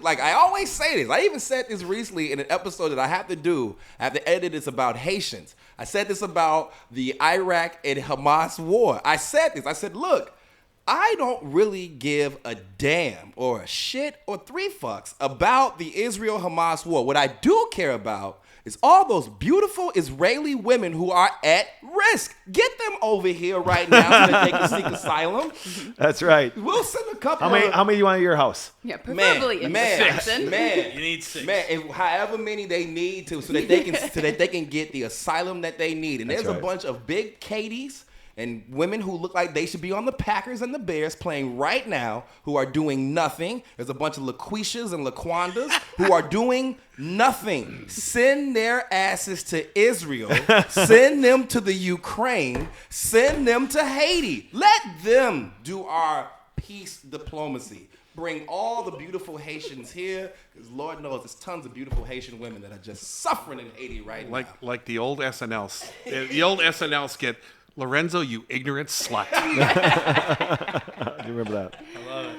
Like I always say this. I even said this recently in an episode that I have to do. I have to edit this about Haitians. I said this about the Iraq and Hamas war. I said this. I said, look, I don't really give a damn or a shit or three fucks about the Israel-Hamas war. What I do care about is all those beautiful Israeli women who are at risk. Get them over here right now so that they can seek asylum. That's right. We'll send a couple. How many do you want at your house? Yeah, preferably in Wisconsin. You need 6. However many they need to, so that they can get the asylum that they need. And That's there's right. a bunch of big Katies and women who look like they should be on the Packers and the Bears playing right now who are doing nothing. There's a bunch of LaQuishas and LaQuandas who are doing nothing. Send their asses to Israel. Send them to the Ukraine. Send them to Haiti. Let them do our peace diplomacy. Bring all the beautiful Haitians here, because Lord knows there's tons of beautiful Haitian women that are just suffering in Haiti right now. Like the old SNL, the old SNL skit. Lorenzo, you ignorant slut. I do remember that. I love it.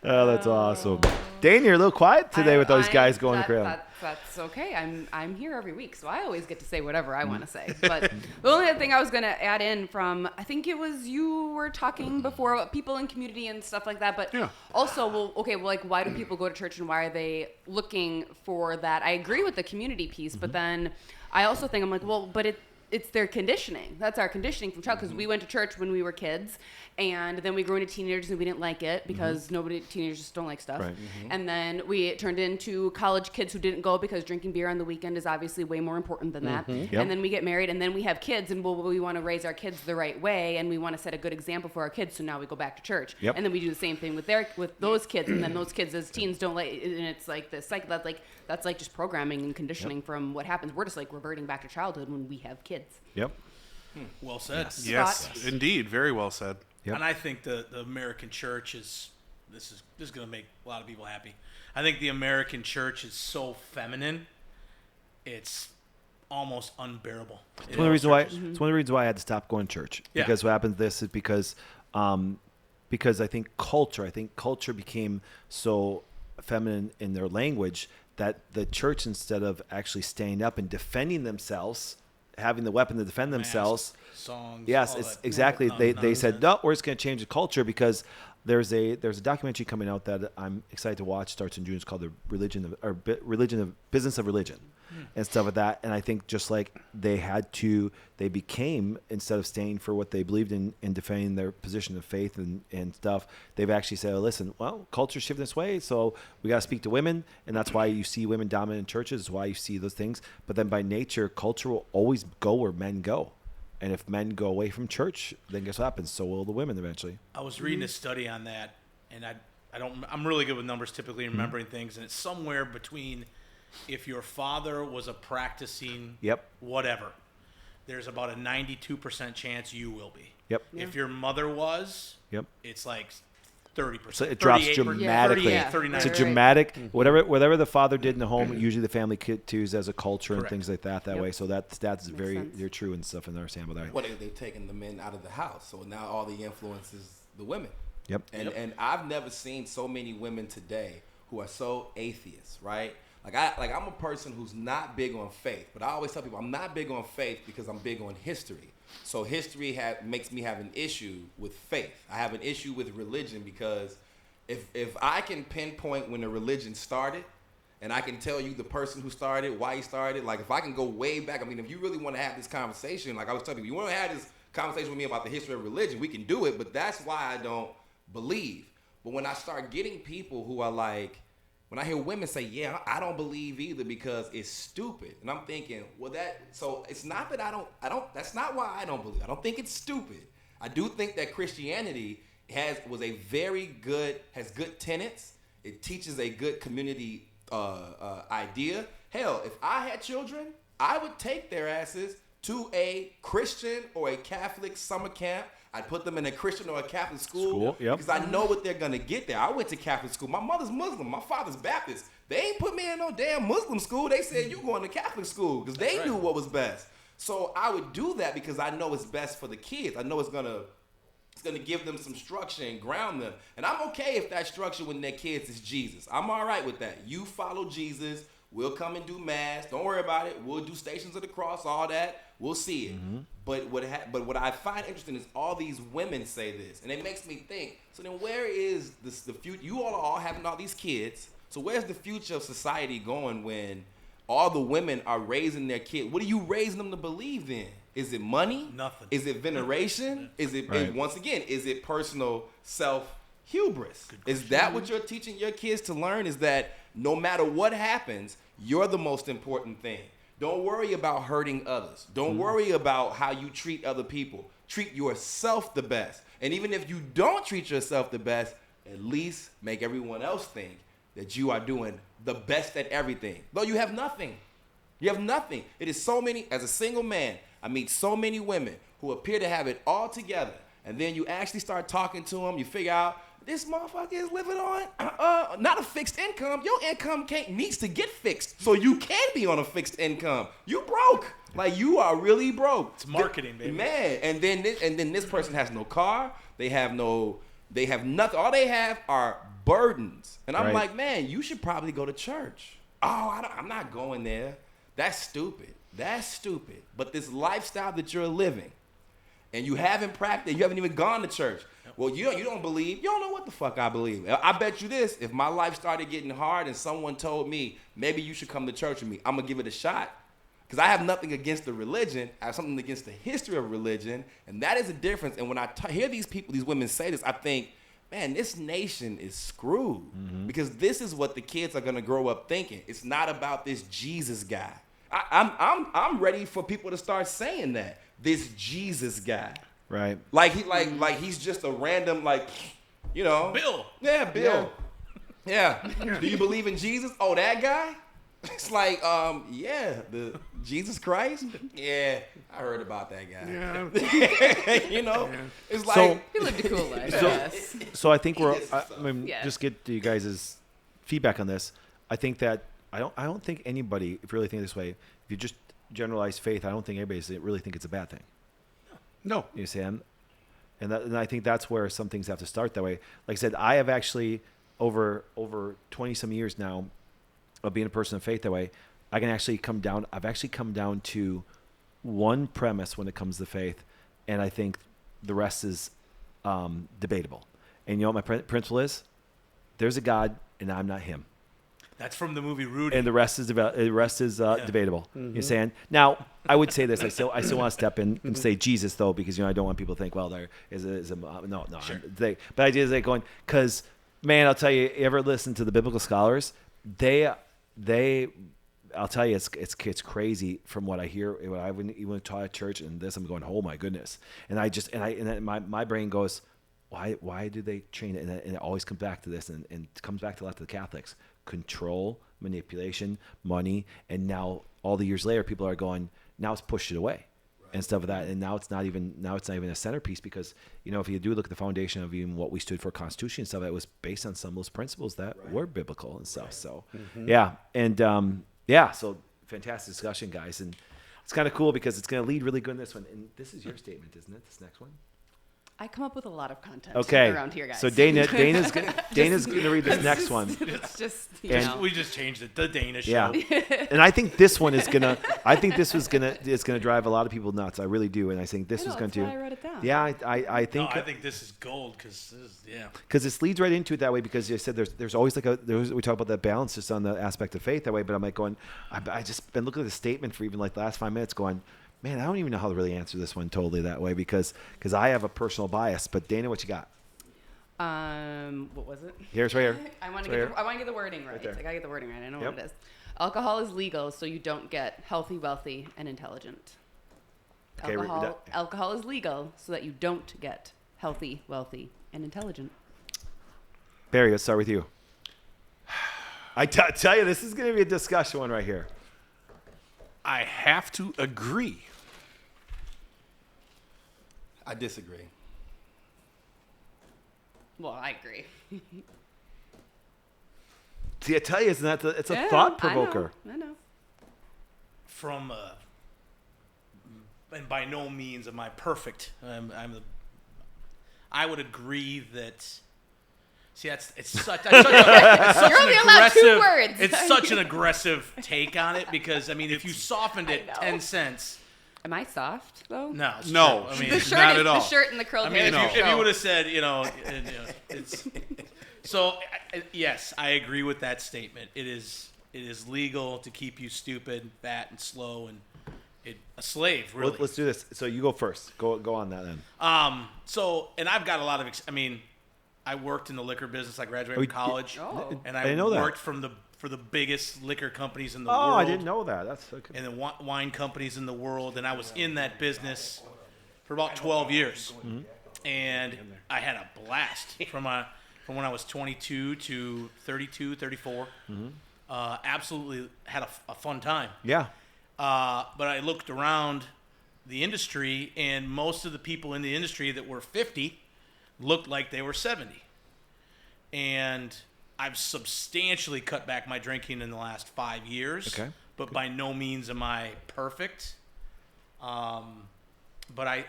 Oh, that's awesome. Dane, you're a little quiet today with those guys going around. That's okay. I'm here every week, so I always get to say whatever I want to say. But the only other thing I was going to add in from, I think it was you were talking before about people in community and stuff like that. But also, like, why do people go to church and why are they looking for that? I agree with the community piece, but then I also think, I'm like, well, but it's their conditioning. That's our conditioning from child, because we went to church when we were kids, and then we grew into teenagers and we didn't like it because teenagers just don't like stuff. Right. And then we turned into college kids who didn't go because drinking beer on the weekend is obviously way more important than that. Yep. And then we get married, and then we have kids, and we want to raise our kids the right way, and we want to set a good example for our kids. So now we go back to church, Yep. and then we do the same thing with those kids, and then those kids as teens don't like, and it's like this cycle that's like just programming and conditioning from what happens. We're just like reverting back to childhood when we have kids. Yep. Well said. Yes, indeed. Very well said. Yep. And I think the American church is this is going to make a lot of people happy. I think the American church is so feminine, it's almost unbearable. It's one of the reasons why. It's one of the reasons why I had to stop going to church. Yeah. Because what happens this is because I think culture became so feminine in their language that the church, instead of actually standing up and defending themselves, having the weapon to defend themselves, Songs, yes, all it's that. exactly. No, They nonsense. said no, we're just going to change the culture because there's a documentary coming out that I'm excited to watch. Starts in June. It's called the Business of Religion, and stuff like that. And I think just like they became, instead of staying for what they believed in and defending their position of faith and stuff, they've actually said, oh, listen, well, culture's shifting this way, so we got to speak to women, and that's why you see women dominant in churches. Is why you see those things. But then by nature, culture will always go where men go. And if men go away from church, then guess what happens? So will the women eventually. I was reading a study on that, and I'm really good with numbers, typically remembering things, and it's somewhere between, if your father was a practicing Yep. whatever, there's about a 92% chance you will be. Yep. If your mother was, Yep. it's like 30%. So it drops 38%, dramatically. 38, 39. It's a Right. dramatic whatever the father did in the home. Usually the family chooses as a culture and Correct. things like that Yep. way. So that stats is Makes sense. very true and stuff, and understandable there. What they've taken the men out of the house, so now all the influence is the women. Yep. And I've never seen so many women today who are so atheists, right? Like I'm a person who's not big on faith, but I always tell people I'm not big on faith because I'm big on history. So history makes me have an issue with faith. I have an issue with religion because if I can pinpoint when the religion started, and I can tell you the person who started, why he started, like if I can go way back, I mean, if you really want to have this conversation, like I was telling you, you want to have this conversation with me about the history of religion, we can do it, but that's why I don't believe. But when I start getting people who are like, when I hear women say, yeah, I don't believe either because it's stupid. And I'm thinking, well, so it's not that I don't, that's not why I don't believe. I don't think it's stupid. I do think that Christianity has good tenets. It teaches a good community idea. Hell, if I had children, I would take their asses to a Christian or a Catholic summer camp. I'd put them in a Christian or a Catholic school Yep. because I know what they're gonna get there. I went to Catholic school. My mother's Muslim. My father's Baptist. They ain't put me in no damn Muslim school. They said you going to Catholic school because they knew what was best. So I would do that because I know it's best for the kids. I know it's gonna give them some structure and ground them. And I'm okay if that structure when their kids is Jesus. I'm all right with that. You follow Jesus. We'll come and do mass. Don't worry about it. We'll do Stations of the Cross, all that. We'll see it. Mm-hmm. But what I find interesting is all these women say this, and it makes me think. So then, where is the future? You all are all having all these kids. So where's the future of society going when all the women are raising their kids? What are you raising them to believe in? Is it money? Nothing. Is it veneration? Is it Right. once again? Is it personal self-hubris? Is that what you're teaching your kids to learn? Is that no matter what happens, you're the most important thing. Don't worry about hurting others. Don't worry about how you treat other people. Treat yourself the best. And even if you don't treat yourself the best, at least make everyone else think that you are doing the best at everything. Though you have nothing. You have nothing. It is so many, as a single man, I meet so many women who appear to have it all together. And then you actually start talking to them, you figure out, this motherfucker is living on not a fixed income. Your income needs to get fixed so you can be on a fixed income. You broke. Like you are really broke. It's marketing, baby. Man, and then this person has no car. They have nothing. All they have are burdens. And I'm Right. like, man, you should probably go to church. Oh, I'm not going there. That's stupid. That's stupid. But this lifestyle that you're living, and you haven't practiced, you haven't even gone to church. Well, you don't believe. You don't know what the fuck I believe. I bet you this. If my life started getting hard and someone told me, maybe you should come to church with me, I'm going to give it a shot. Because I have nothing against the religion. I have something against the history of religion. And that is a difference. And when I hear these people, these women say this, I think, man, this nation is screwed. Mm-hmm. Because this is what the kids are going to grow up thinking. It's not about this Jesus guy. I'm ready for people to start saying that. This Jesus guy. Right. Like he's just a random, like, you know. Bill. Yeah, Bill. Yeah. Do you believe in Jesus? Oh, that guy? It's like, yeah, the Jesus Christ. Yeah, I heard about that guy. Yeah. You know, it's like So- He lived a cool life. Yes. So I think we're. Yes, I mean, Yeah. just get you guys' feedback on this. I think that I don't think anybody, if you really think this way, if you just generalize faith, I don't think anybody really think it's a bad thing. No. You see, and I think that's where some things have to start that way. Like I said, I have actually over 20 some years now of being a person of faith that way. I can actually come down. I've actually come down to one premise when it comes to faith, and I think the rest is debatable. And you know what my principle is? There's a God, and I'm not Him. That's from the movie Rudy. And the rest is debatable. You're saying now. I would say this. I still want to step in and say Jesus though, because I don't want people to think, well, there is a no. Sure. But I did like going because man, I'll tell you, you ever listen to the biblical scholars? I'll tell you, it's crazy from what I hear. When I even taught at church and this, I'm going, oh my goodness. And then my brain goes, why do they train it? And it always comes back to this, and it comes back to a lot of the Catholics. Control, manipulation, money, and now all the years later, people are going, now it's pushed it away and stuff like that. And now it's not even a centerpiece because, if you do look at the foundation of even what we stood for, Constitution and stuff, that was based on some of those principles that were biblical and stuff. So, yeah. And, so fantastic discussion, guys. And it's kind of cool because it's going to lead really good in this one. And this is your statement, isn't it? This next one? I come up with a lot of content Okay. around here, guys. So Dana's going to read this next one. It's just, We just changed it. The Dana Yeah, show. and I think this one is gonna. I think this was gonna. It's gonna drive a lot of people nuts. I really do, and I think this I know, was going that's to. why I wrote it down. Yeah, I No, think I think this is gold because because this leads right into it that way because you said there's always we talk about that balance just on the aspect of faith that way. But I'm like going. I just been looking at the statement for even like the last 5 minutes, going, man, I don't even know how to really answer this one totally that way because I have a personal bias. But Dana, what you got? What was it? Here's right here. I want to Right get here. I want to get the wording right. there. I gotta get the wording right. I know Yep. what it is. Alcohol is legal, so you don't get healthy, wealthy, and intelligent. Okay, Alcohol is legal, so that you don't get healthy, wealthy, and intelligent. Barry, let's start with you. I tell you, this is going to be a discussion one right here. I have to agree. I disagree. Well, I agree. See, I tell you, isn't that it's a Yeah, thought provoker. I know. from and by no means am I perfect. I would agree that. See, it's such You're only allowed 2 words. It's such an aggressive take on it because if you softened it I know. 10 cents, Am I soft though? no, it's No. true. I mean, The shirt Not is, at all. The shirt and the curled I hair. mean, is if you show. would have said, it's so. Yes, I agree with that statement. It is legal to keep you stupid, fat, and slow, and a slave. Really. Let's do this. So you go first. Go on that then. So, and I've got a lot of. I worked in the liquor business. I graduated from college, Oh. and I I didn't know that. worked for the biggest liquor companies in the Oh, world. I didn't know that. That's okay. And the wine companies in the world, and I was in that business for about 12 years, and I had a blast from when I was 22 to 32, 34. Absolutely had a fun time. Yeah. But I looked around the industry, and most of the people in the industry that were 50 looked like they were 70. And I've substantially cut back my drinking in the last 5 years. Okay. But by no means am I perfect. But I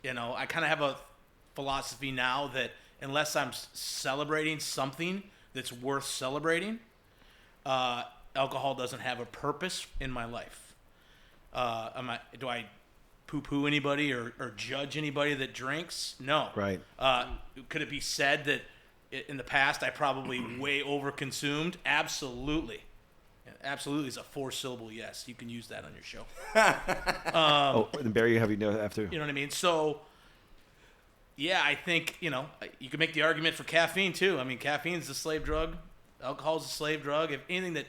kind of have a philosophy now that unless I'm celebrating something that's worth celebrating, alcohol doesn't have a purpose in my life. Do I poo-poo anybody or judge anybody that drinks? No. Right. Could it be said that in the past I probably way overconsumed? Absolutely. Absolutely is a 4-syllable yes. You can use that on your show. And Barry, have you know after? You know what I mean? So, yeah, I think, you can make the argument for caffeine too. I mean, caffeine's a slave drug. Alcohol's a slave drug. If anything that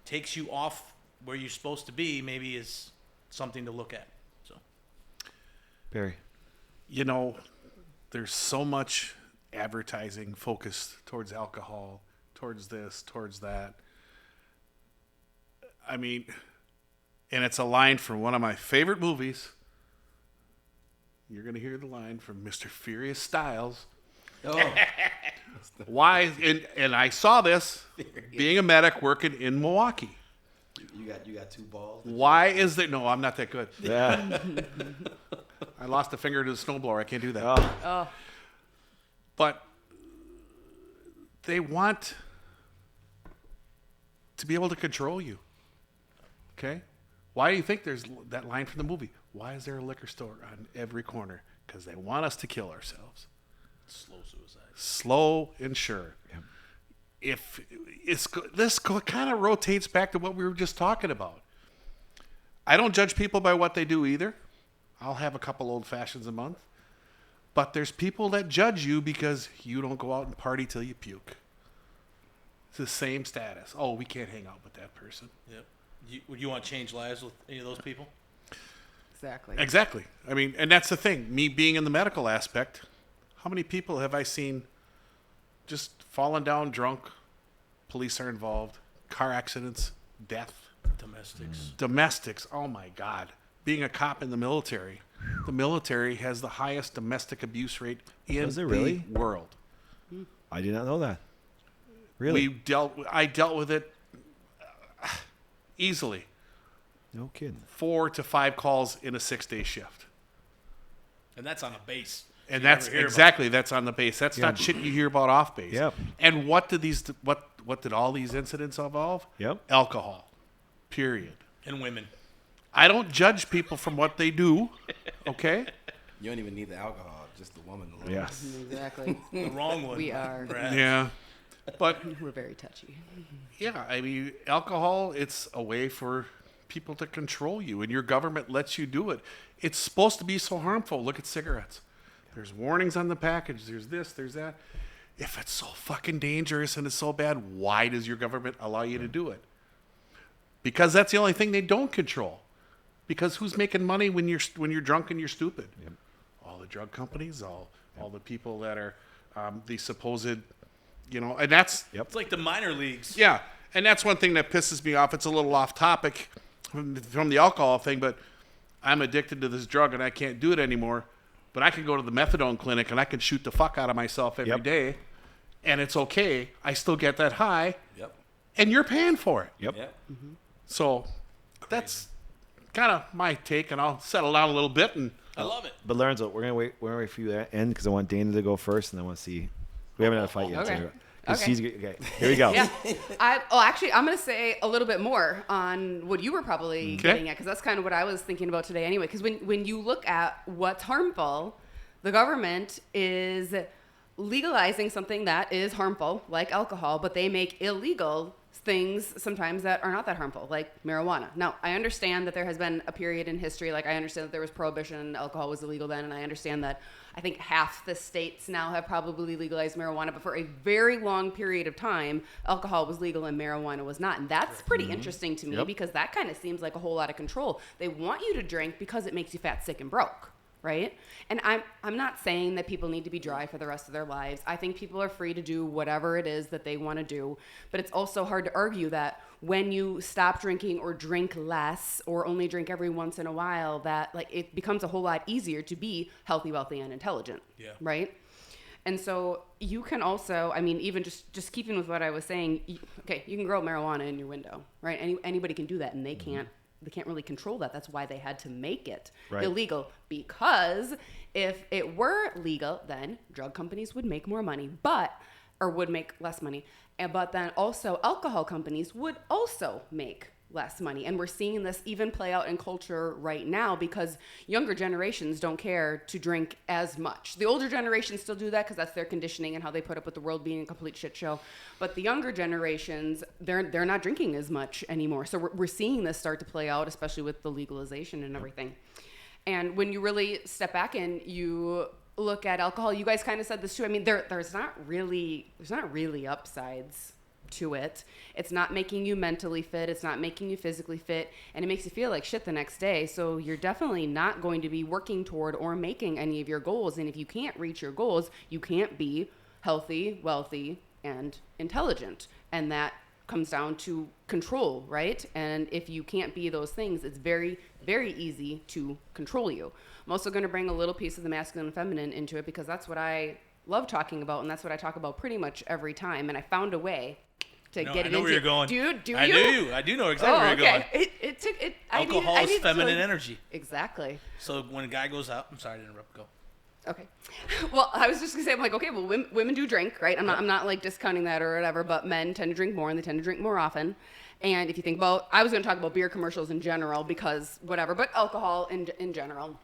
takes you off where you're supposed to be, maybe is something to look at. So, Barry. There's so much advertising focused towards alcohol, towards this, towards that. I mean, and it's a line from one of my favorite movies. You're going to hear the line from Mr. Furious Styles. Oh, Why? And I saw this being a medic working in Milwaukee. you got two balls. Why is there? No, I'm not that good. Yeah. I lost a finger to the snowblower. I can't do that. Oh, Oh, But they want to be able to control you. Okay? Why do you think there's that line from the movie? Why is there a liquor store on every corner? Because they want us to kill ourselves. Slow suicide. Slow and sure. If this kind of rotates back to what we were just talking about. I don't judge people by what they do either. I'll have a couple old fashions a month. But there's people that judge you because you don't go out and party till you puke. It's the same status. Oh, we can't hang out with that person. Yep. Would you want to change lives with any of those people? exactly. Exactly. I mean, and that's the thing. Me being in the medical aspect, how many people have I seen just falling down drunk? Police are involved. Car accidents, death, domestics. Oh my God. Being a cop in the military has the highest domestic abuse rate in Does it really? the world. I did not know that. Really? I dealt with it easily. No kidding. 4 to 5 calls in a 6-day shift. And that's on a base. And You that's never hear about exactly that's on the base. That's Yeah. not shit you hear about off base. Yep. And what did all these incidents involve? Yep. Alcohol. Period. it. And women. I don't judge people from what they do. Okay? You don't even need the alcohol, just the woman alone. Yes. Exactly. The wrong one. We are. Perhaps. Yeah. But We're very touchy. yeah, I mean, alcohol, it's a way for people to control you, and your government lets you do it. It's supposed to be so harmful. Look at cigarettes. There's warnings on the package. There's this, there's that. If it's so fucking dangerous and it's so bad, why does your government allow you to do it? Because that's the only thing they don't control. Because who's making money when you're drunk and you're stupid? Yep. All the drug companies, all the people that are the supposed, and that's It's like the minor leagues. yeah, and that's one thing that pisses me off. It's a little off topic from the alcohol thing, but I'm addicted to this drug and I can't do it anymore. But I can go to the methadone clinic and I can shoot the fuck out of myself every Yep. day, and it's okay. I still get that high, Yep. and you're paying for it. Yep. Yep. So that's kind of my take, and I'll settle down a little bit. And I love it. But Lorenzo, we're gonna wait for you to end because I want Dana to go first, and I want to see. We haven't had a fight yet. Okay. So 'cause Okay. okay. Here we go. Yeah. Actually, I'm going to say a little bit more on what you were probably getting at, because that's kind of what I was thinking about today anyway. Because when you look at what's harmful, the government is legalizing something that is harmful, like alcohol, but they make illegal things sometimes that are not that harmful, like marijuana. Now, I understand that there has been a period in history, like I understand that there was prohibition, alcohol was illegal then, and I understand that I think half the states now have probably legalized marijuana, but for a very long period of time, alcohol was legal and marijuana was not. And that's pretty interesting to me Yep. because that kind of seems like a whole lot of control. They want you to drink because it makes you fat, sick, and broke. Right? And I'm not saying that people need to be dry for the rest of their lives. I think people are free to do whatever it is that they want to do. But it's also hard to argue that when you stop drinking or drink less or only drink every once in a while, that like it becomes a whole lot easier to be healthy, wealthy, and intelligent. Yeah. Right? And so you can also, I mean, even just keeping with what I was saying, you can grow marijuana in your window, right? Anybody can do that, and they can't really control that. That's why they had to make it Right. illegal, because if it were legal, then drug companies would make more money, or would make less money. But then also alcohol companies would also make less money. And we're seeing this even play out in culture right now because younger generations don't care to drink as much. The older generations still do that because that's their conditioning and how they put up with the world being a complete shit show. But the younger generations, they're not drinking as much anymore. So we're seeing this start to play out, especially with the legalization and everything. And when you really step back and you look at alcohol, you guys kind of said this too. I mean, there's not really upsides to it. It's not making you mentally fit. It's not making you physically fit. And it makes you feel like shit the next day. So you're definitely not going to be working toward or making any of your goals. And if you can't reach your goals, you can't be healthy, wealthy, and intelligent. And that comes down to control, right? And if you can't be those things, it's very, very easy to control you. I'm also going to bring a little piece of the masculine and feminine into it because that's what I love talking about, and that's what I talk about pretty much every time. And I found a way to No, get I it know into. where you're going. Do you? I do know exactly where you're going. It took it. Alcohol is feminine energy. Exactly. So when a guy goes out, I'm sorry to interrupt. Go. Okay. Well, I was just gonna say, I'm like, okay, well, women do drink, right? I'm not like discounting that or whatever, but men tend to drink more and they tend to drink more often. And if you think about, I was gonna talk about beer commercials in general because whatever, but alcohol in general.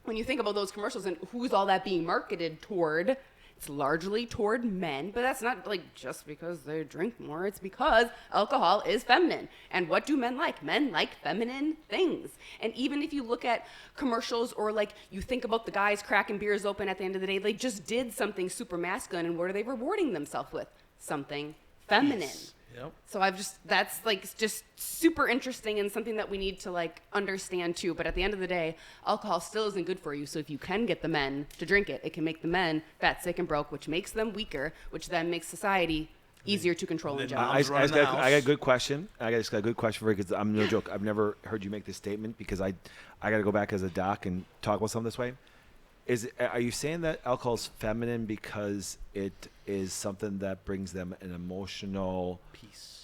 When you think about those commercials and who's all that being marketed toward, it's largely toward men, but that's not like just because they drink more. It's because alcohol is feminine. And what do men like? Men like feminine things. And even if you look at commercials or like you think about the guys cracking beers open at the end of the day, they just did something super masculine. And what are they rewarding themselves with? Something feminine. Yes. Yep. So that's like just super interesting and something that we need to like understand too. But at the end of the day, alcohol still isn't good for you. So if you can get the men to drink it, it can make the men fat, sick, and broke, which makes them weaker, which then makes society easier to control in general. I running the got a house. good question. I just got a good question for you because I'm no joke. I've never heard you make this statement because I got to go back as a doc and talk about something this way. Are you saying that alcohol is feminine because it is something that brings them an emotional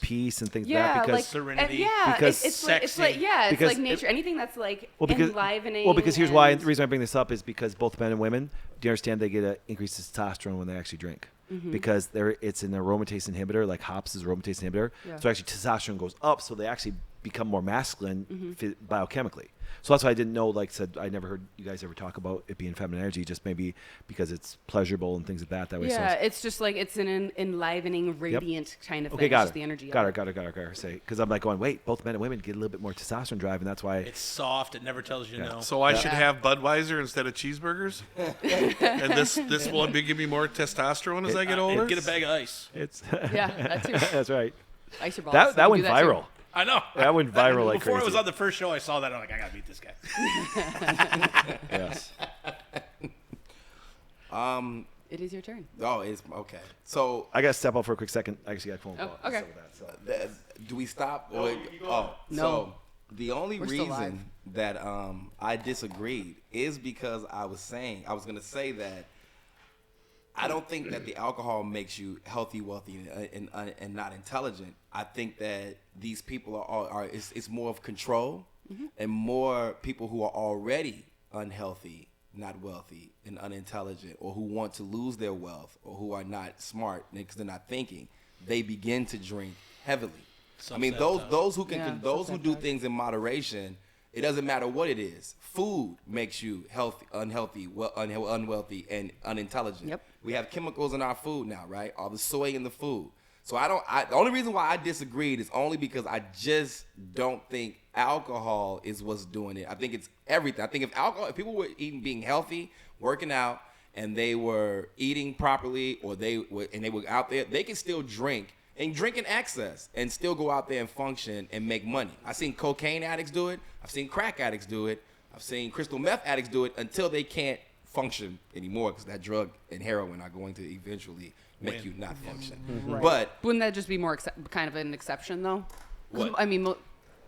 peace and things like that? Because serenity, yeah, because it's like it's because like nature. Anything that's like because enlivening. here's why. and- The reason I bring this up is because both men and women, do you understand they get an increased testosterone when they actually drink? Because it's an aromatase inhibitor, like hops is an aromatase inhibitor. Yeah. So actually testosterone goes up, so they actually become more masculine biochemically. So that's why I didn't know, like I said, I never heard you guys ever talk about it being feminine energy, just maybe because it's pleasurable and things like that. That way. Yeah, So it's just like it's an enlivening, radiant kind of okay, thing. got It's it. just the energy. Got of her. Say, because I'm like going, wait, both men and women get a little bit more testosterone drive, and that's why. It's soft. It never tells you no. So I should have Budweiser instead of cheeseburgers, and this will give me more testosterone as I get older. Get a bag of ice. It's Yeah, that too. that's right. Ice your balls. That You went do that too. viral. I know. That went viral like Before crazy. I was on the first show, I saw that. I'm like, I gotta beat this guy. Yes. It is your turn. Oh, it's okay. So I gotta step out for a quick second. I actually got a phone Oh, call. okay. do we stop? Or, oh, No. So the only We're still live. reason that I disagreed is because I was gonna say that I don't think that the alcohol makes you healthy, wealthy, and not intelligent. I think that these people it's more of control and more people who are already unhealthy, not wealthy, and unintelligent, or who want to lose their wealth, or who are not smart because they're not thinking. They begin to drink heavily. I mean, those who Yeah, those who do self-sabotage. things in moderation. It doesn't matter what it is. Food makes you unhealthy, unwealthy, and unintelligent. Yep. We have chemicals in our food now, right? All the soy in the food. So the only reason why I disagreed is only because I just don't think alcohol is what's doing it. I think it's everything. I think if people were being healthy, working out, and they were eating properly, or they were out there, they can still drink and drink in excess and still go out there and function and make money. I've seen cocaine addicts do it. I've seen crack addicts do it. I've seen crystal meth addicts do it until they can't function anymore because that drug and heroin are going to eventually make you not function. Right. But Wouldn't that just be more kind of an exception though? 'Cause, What? I mean,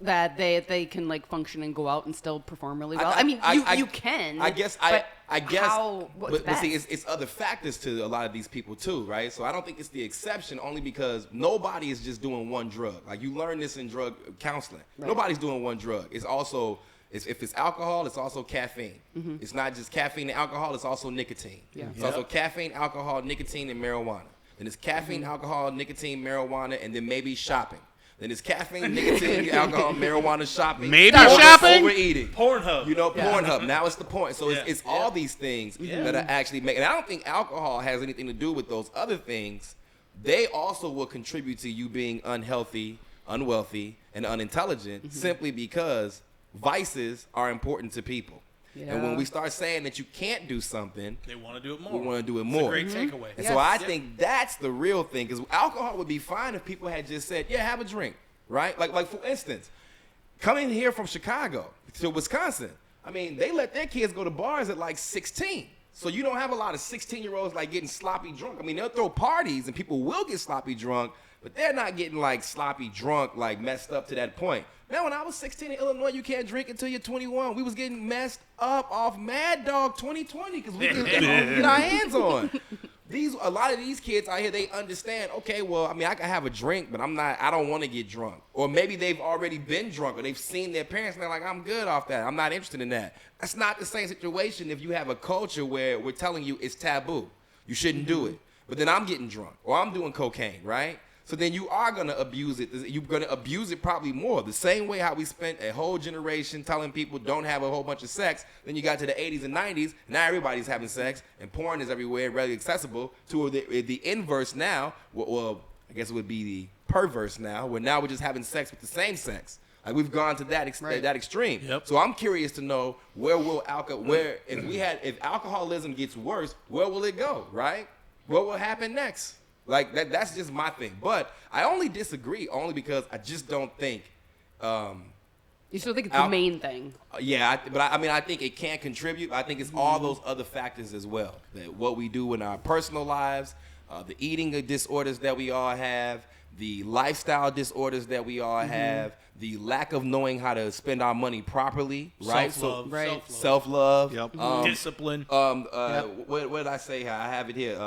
that they can like function and go out and still perform really well. You can. I guess. but I guess. How, what's but see, best? it's other factors to a lot of these people too, right? So I don't think it's the exception only because nobody is just doing one drug. Like you learn this in drug counseling. Right. Nobody's doing one drug. It's also if it's alcohol, it's also caffeine. It's not just caffeine and alcohol. It's also nicotine. Yeah. It's also caffeine, alcohol, nicotine, and marijuana. Then it's caffeine, Mm-hmm. alcohol, nicotine, marijuana, and then maybe shopping. Then it's caffeine, nicotine, alcohol, marijuana, shopping. Maybe over- shopping? overeating. Pornhub. You know, Pornhub. Now it's the point. So Yeah. it's all these things that are actually making. And I don't think alcohol has anything to do with those other things. They also will contribute to you being unhealthy, unwealthy, and unintelligent simply because vices are important to people. And when Yeah. we start saying that you can't do something, They want to do it more. we want to do it It's more. a great takeaway. And so Yes. I think that's the real thing, because alcohol would be fine if people had just said, yeah, have a drink, right? Like for instance, coming here from Chicago to Wisconsin, I mean, they let their kids go to bars at like 16. So you don't have a lot of 16-year-olds like getting sloppy drunk. I mean, they'll throw parties and people will get sloppy drunk, but they're not getting like sloppy drunk, like messed up to that point. Man, when I was 16 in Illinois, you can't drink until you're 21. We was getting messed up off Mad Dog 2020 because we could get our hands on. A lot of these kids out here, they understand, okay, well, I mean, I can have a drink, but I don't want to get drunk. Or maybe they've already been drunk, or they've seen their parents, and they're like, I'm good off that. I'm not interested in that. That's not the same situation if you have a culture where we're telling you it's taboo. You shouldn't do it. But then I'm getting drunk, or I'm doing cocaine, right? So then you are going to abuse it. You're going to abuse it probably more. The same way how we spent a whole generation telling people don't have a whole bunch of sex. Then you got to the 80s and 90s. Now everybody's having sex, and porn is everywhere, readily accessible. To the inverse now, well, I guess it would be the perverse now, where now we're just having sex with the same sex. Like we've gone to that that extreme. Yep. So I'm curious to know if alcoholism gets worse, where will it go, right? What will happen next? Like that's just my thing. But I only disagree only because I just don't think. You still think it's the main thing? I think it can contribute. I think it's all those other factors as well. That what we do in our personal lives, the eating disorders that we all have, the lifestyle disorders that we all have, the lack of knowing how to spend our money properly, right? Self-love. Self-love. Yep. Discipline. What did I say? I have it here.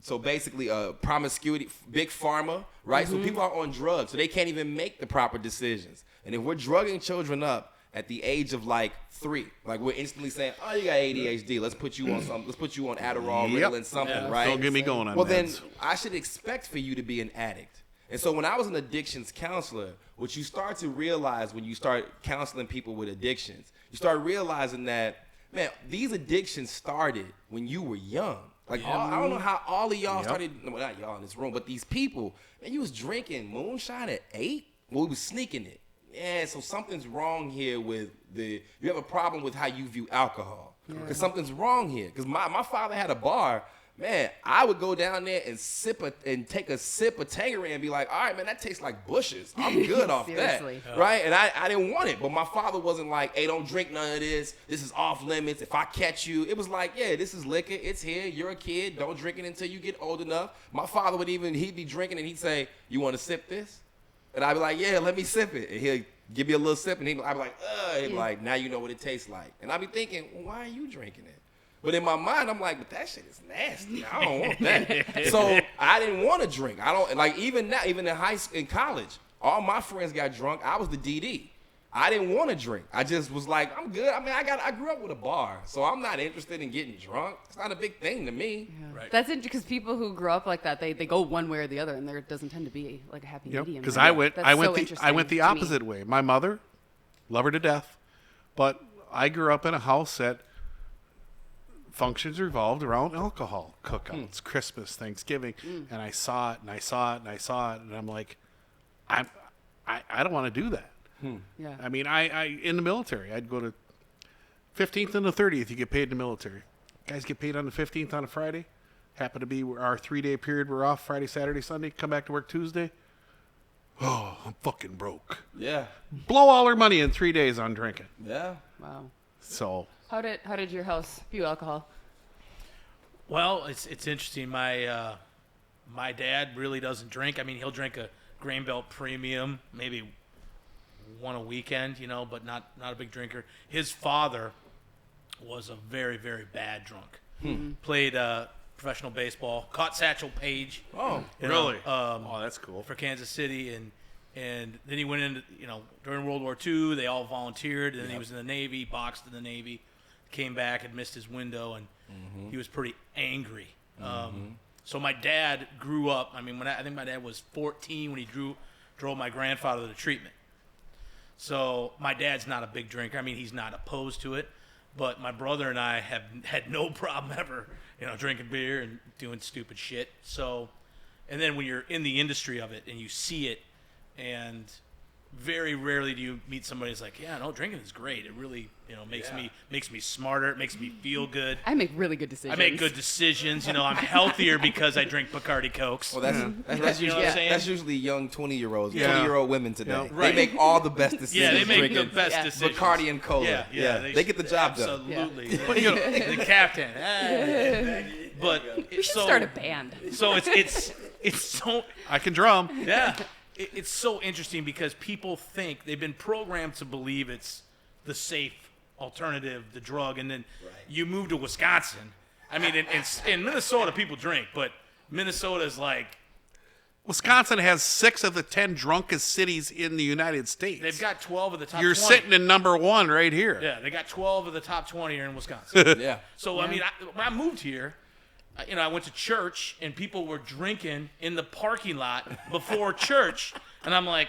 So basically, promiscuity, big pharma, right? So people are on drugs, so they can't even make the proper decisions. And if we're drugging children up at the age of like 3, like we're instantly saying, "Oh, you got ADHD. Let's put you on something. Let's put you on Adderall, Ritalin, something, right?" Don't get me going on Well, meds. then I should expect for you to be an addict. And so when I was an addictions counselor, what you start to realize when you start counseling people with addictions, you start realizing that, man, these addictions started when you were young. Like, I don't know how all of y'all started, well, not y'all in this room, but these people, man, you was drinking moonshine at 8? Well, we was sneaking it. Yeah, so something's wrong here with you have a problem with how you view alcohol. Because something's wrong here. Because my father had a bar. Man, I would go down there and take a sip of Tanqueray and be like, all right, man, that tastes like Bushes. I'm good off that, Seriously. right? And I didn't want it, but my father wasn't like, hey, don't drink none of this. This is off limits. If I catch you, it was like, yeah, this is liquor. It's here. You're a kid. Don't drink it until you get old enough. My father he'd be drinking and he'd say, you want to sip this? And I'd be like, yeah, let me sip it. And he'll give me a little sip and I'd be like, ugh. He'd be like, now you know what it tastes like. And I'd be thinking, well, why are you drinking it? But in my mind, I'm like, but that shit is nasty. I don't want that. So I didn't want to drink. I don't like even now, even in college, all my friends got drunk. I was the DD. I didn't want to drink. I just was like, I'm good. I mean, I grew up with a bar, so I'm not interested in getting drunk. It's not a big thing to me. Yeah. Right. That's interesting because people who grow up like that, they go one way or the other, and there doesn't tend to be like a happy medium. Because right? I went That's the so opposite way. My mother, love her to death, but I grew up in a house that functions revolved around alcohol, cookouts, Christmas, Thanksgiving, and I saw it, and I'm like, I don't want to do that. Yeah. I mean, I in the military, I'd go to 15th and the 30th. You get paid in the military. Guys get paid on the 15th on a Friday. Happen to be our 3-day period. We're off Friday, Saturday, Sunday. Come back to work Tuesday. Oh, I'm fucking broke. Yeah. Blow all our money in 3 days on drinking. Yeah. Wow. So How did your house view alcohol? Well, it's interesting. My dad really doesn't drink. I mean, he'll drink a Grain Belt Premium, maybe one a weekend, but not a big drinker. His father was a very, very bad drunk. Played professional baseball, caught Satchel Paige. Oh, really? Oh, that's cool. For Kansas City, and then he went into, during World War II, they all volunteered, and then he was in the Navy, boxed in the Navy, came back, had missed his window, and he was pretty angry. So my dad grew up, I mean, I think my dad was 14 when he drove my grandfather to treatment. So my dad's not a big drinker. I mean, he's not opposed to it, but my brother and I have had no problem ever, drinking beer and doing stupid shit. So, and then when you're in the industry of it and you see it, and very rarely do you meet somebody who's like, yeah, no, drinking is great. It really, makes me smarter. It makes me feel good. I make really good decisions. I make good decisions. I'm healthier because I drink Bacardi Cokes. Well, that's usually what I'm saying? that's usually young 20-year-olds, Yeah. 20-year-old women today. Yeah, right. They make all the best decisions. Yeah, they make the drinking best Yeah. decisions. Bacardi and cola. Yeah, They get the job done. Absolutely. But, the captain. But We should start a band. So it's it's so I can drum. yeah. It's so interesting because people think they've been programmed to believe it's the safe alternative, the drug, and then you move to Wisconsin. I mean, in Minnesota, people drink, but Minnesota is like Wisconsin has 6 of the 10 drunkest cities in the United States. they've got 12 of the top. You're 20. sitting in number 1 right here. Yeah, they got 12 of the top 20 here in Wisconsin. Yeah. So I mean, when I moved here, I went to church and people were drinking in the parking lot before church, and I'm like,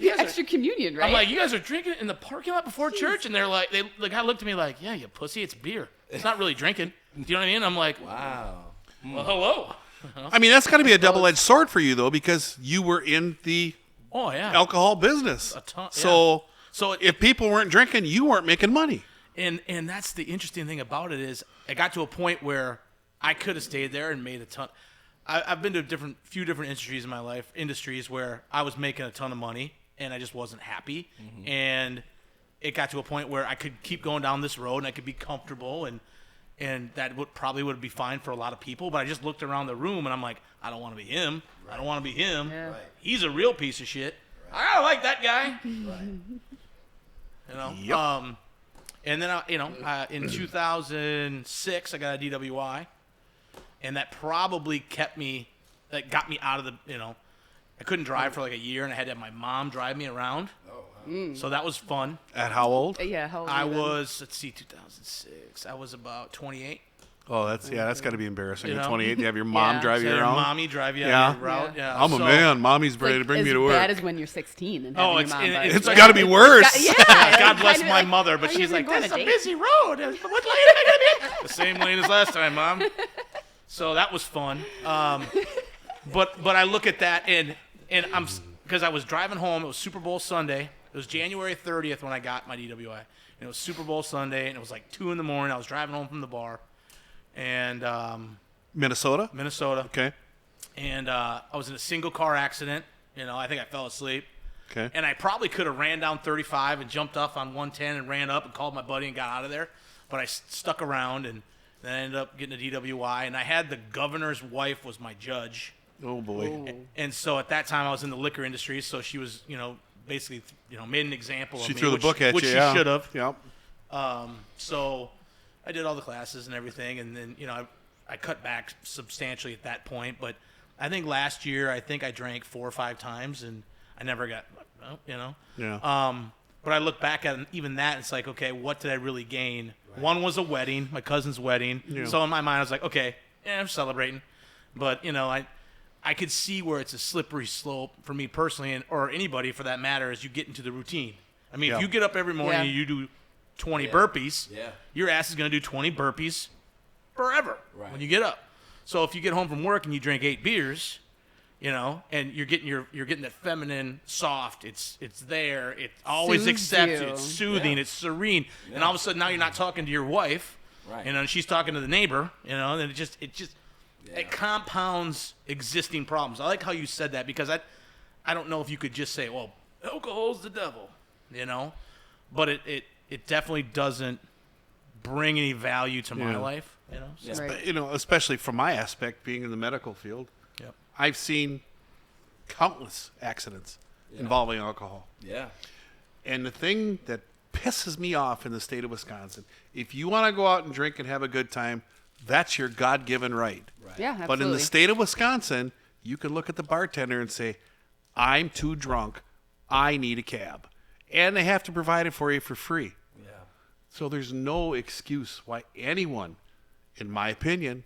you guys Extra communion, right? I'm like, you guys are drinking in the parking lot before church, and they're like, they kind of looked at me like, yeah, you pussy, it's beer. It's not really drinking. Do you know what I mean? I'm like, Wow. well, hello. I mean, that's got to be a double-edged sword for you, though, because you were in the Oh yeah. alcohol business. A ton- So, So if people weren't drinking, you weren't making money. And that's the interesting thing about it is I got to a point where I could have stayed there and made a ton. I've been to few different industries in my life, industries where I was making a ton of money and I just wasn't happy. And it got to a point where I could keep going down this road and I could be comfortable and that would be fine for a lot of people. But I just looked around the room and I'm like, I don't want to be him. I don't want to be him. Yeah. Right. He's a real piece of shit. I don't like that guy. You know. Yep. And then in 2006, I got a DWI, and that probably got me out of the. I couldn't drive for like a year, and I had to have my mom drive me around. So that was fun. At how old? Yeah, how old I were you then? was 2006. I was about 28. Oh, that's got to be embarrassing. You At know? 28, you have your mom Yeah. drive So you your around. mommy drive you Yeah. on your route. Yeah. I'm a man. Mommy's ready to bring me to As bad work. as when you're 16 and Oh, having it's- your mom and buy it's you. It's got to be worse. Yeah, God bless kind of my like, mother, but how you she's even like, go on this is a a date?" busy road. What lane am I going to be? The same lane as last time, Mom. So that was fun. But I look at that and because I was driving home. It was Super Bowl Sunday. It was January 30th when I got my DWI. And it was Super Bowl Sunday, and it was like 2 in the morning. I was driving home from the bar, and Minnesota? Minnesota. Okay. And I was in a single car accident. I think I fell asleep. Okay. And I probably could have ran down 35 and jumped off on 110 and ran up and called my buddy and got out of there. But I stuck around and then I ended up getting a DWI. And I had the governor's wife was my judge. Oh, boy. And so at that time I was in the liquor industry. So she was, basically, made an example of She me. threw the book at which you, she yeah. should have. Yep. So I did all the classes and everything, and then I cut back substantially at that point. But I think last year I drank 4 or 5 times, and I never got, Yeah. But I look back at even that, it's like, okay, what did I really gain? Right. One was a wedding, my cousin's wedding. Yeah. So in my mind I was like, okay, I'm celebrating, but I could see where it's a slippery slope for me personally, or anybody for that matter, as you get into the routine. I mean, Yeah. if you get up every morning Yeah. and you do 20 burpees, Yeah. your ass is going to do 20 burpees forever when you get up. So if you get home from work and you drink 8 beers, and you're getting that feminine, soft. It's there. It always Soothes accepts you. you. It's soothing. Yeah. It's serene. And all of a sudden now you're not talking to your wife, Right. and she's talking to the neighbor. And it compounds existing problems. I like how you said that because I don't know if you could just say, well, alcohol's the devil, but it definitely doesn't bring any value to my Yeah. life, So, Right. Especially from my aspect, being in the medical field, Yep. I've seen countless accidents involving alcohol. Yeah. And the thing that pisses me off in the state of Wisconsin, if you want to go out and drink and have a good time, that's your God-given right. Yeah, absolutely. But in the state of Wisconsin, you can look at the bartender and say, I'm too drunk. I need a cab. And they have to provide it for you for free. Yeah. So there's no excuse why anyone, in my opinion,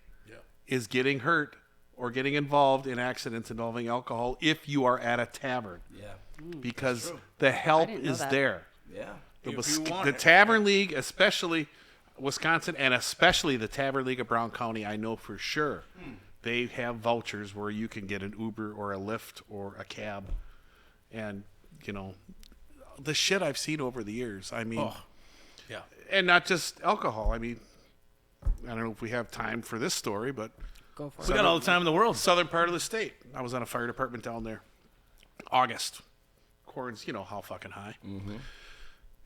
is getting hurt or getting involved in accidents involving alcohol if you are at a tavern. Yeah. Because the help didn't know is that. there. Yeah. The Tavern League, especially Wisconsin, and especially the Tavern League of Brown County, I know for sure they have vouchers where you can get an Uber or a Lyft or a cab. And, the shit I've seen over the years, I mean, Yeah. and not just alcohol. I mean, I don't know if we have time for this story, but Go for We it. got all the time in the world. southern part of the state. I was on a fire department down there. August. Corn's, how fucking high. Mm-hmm.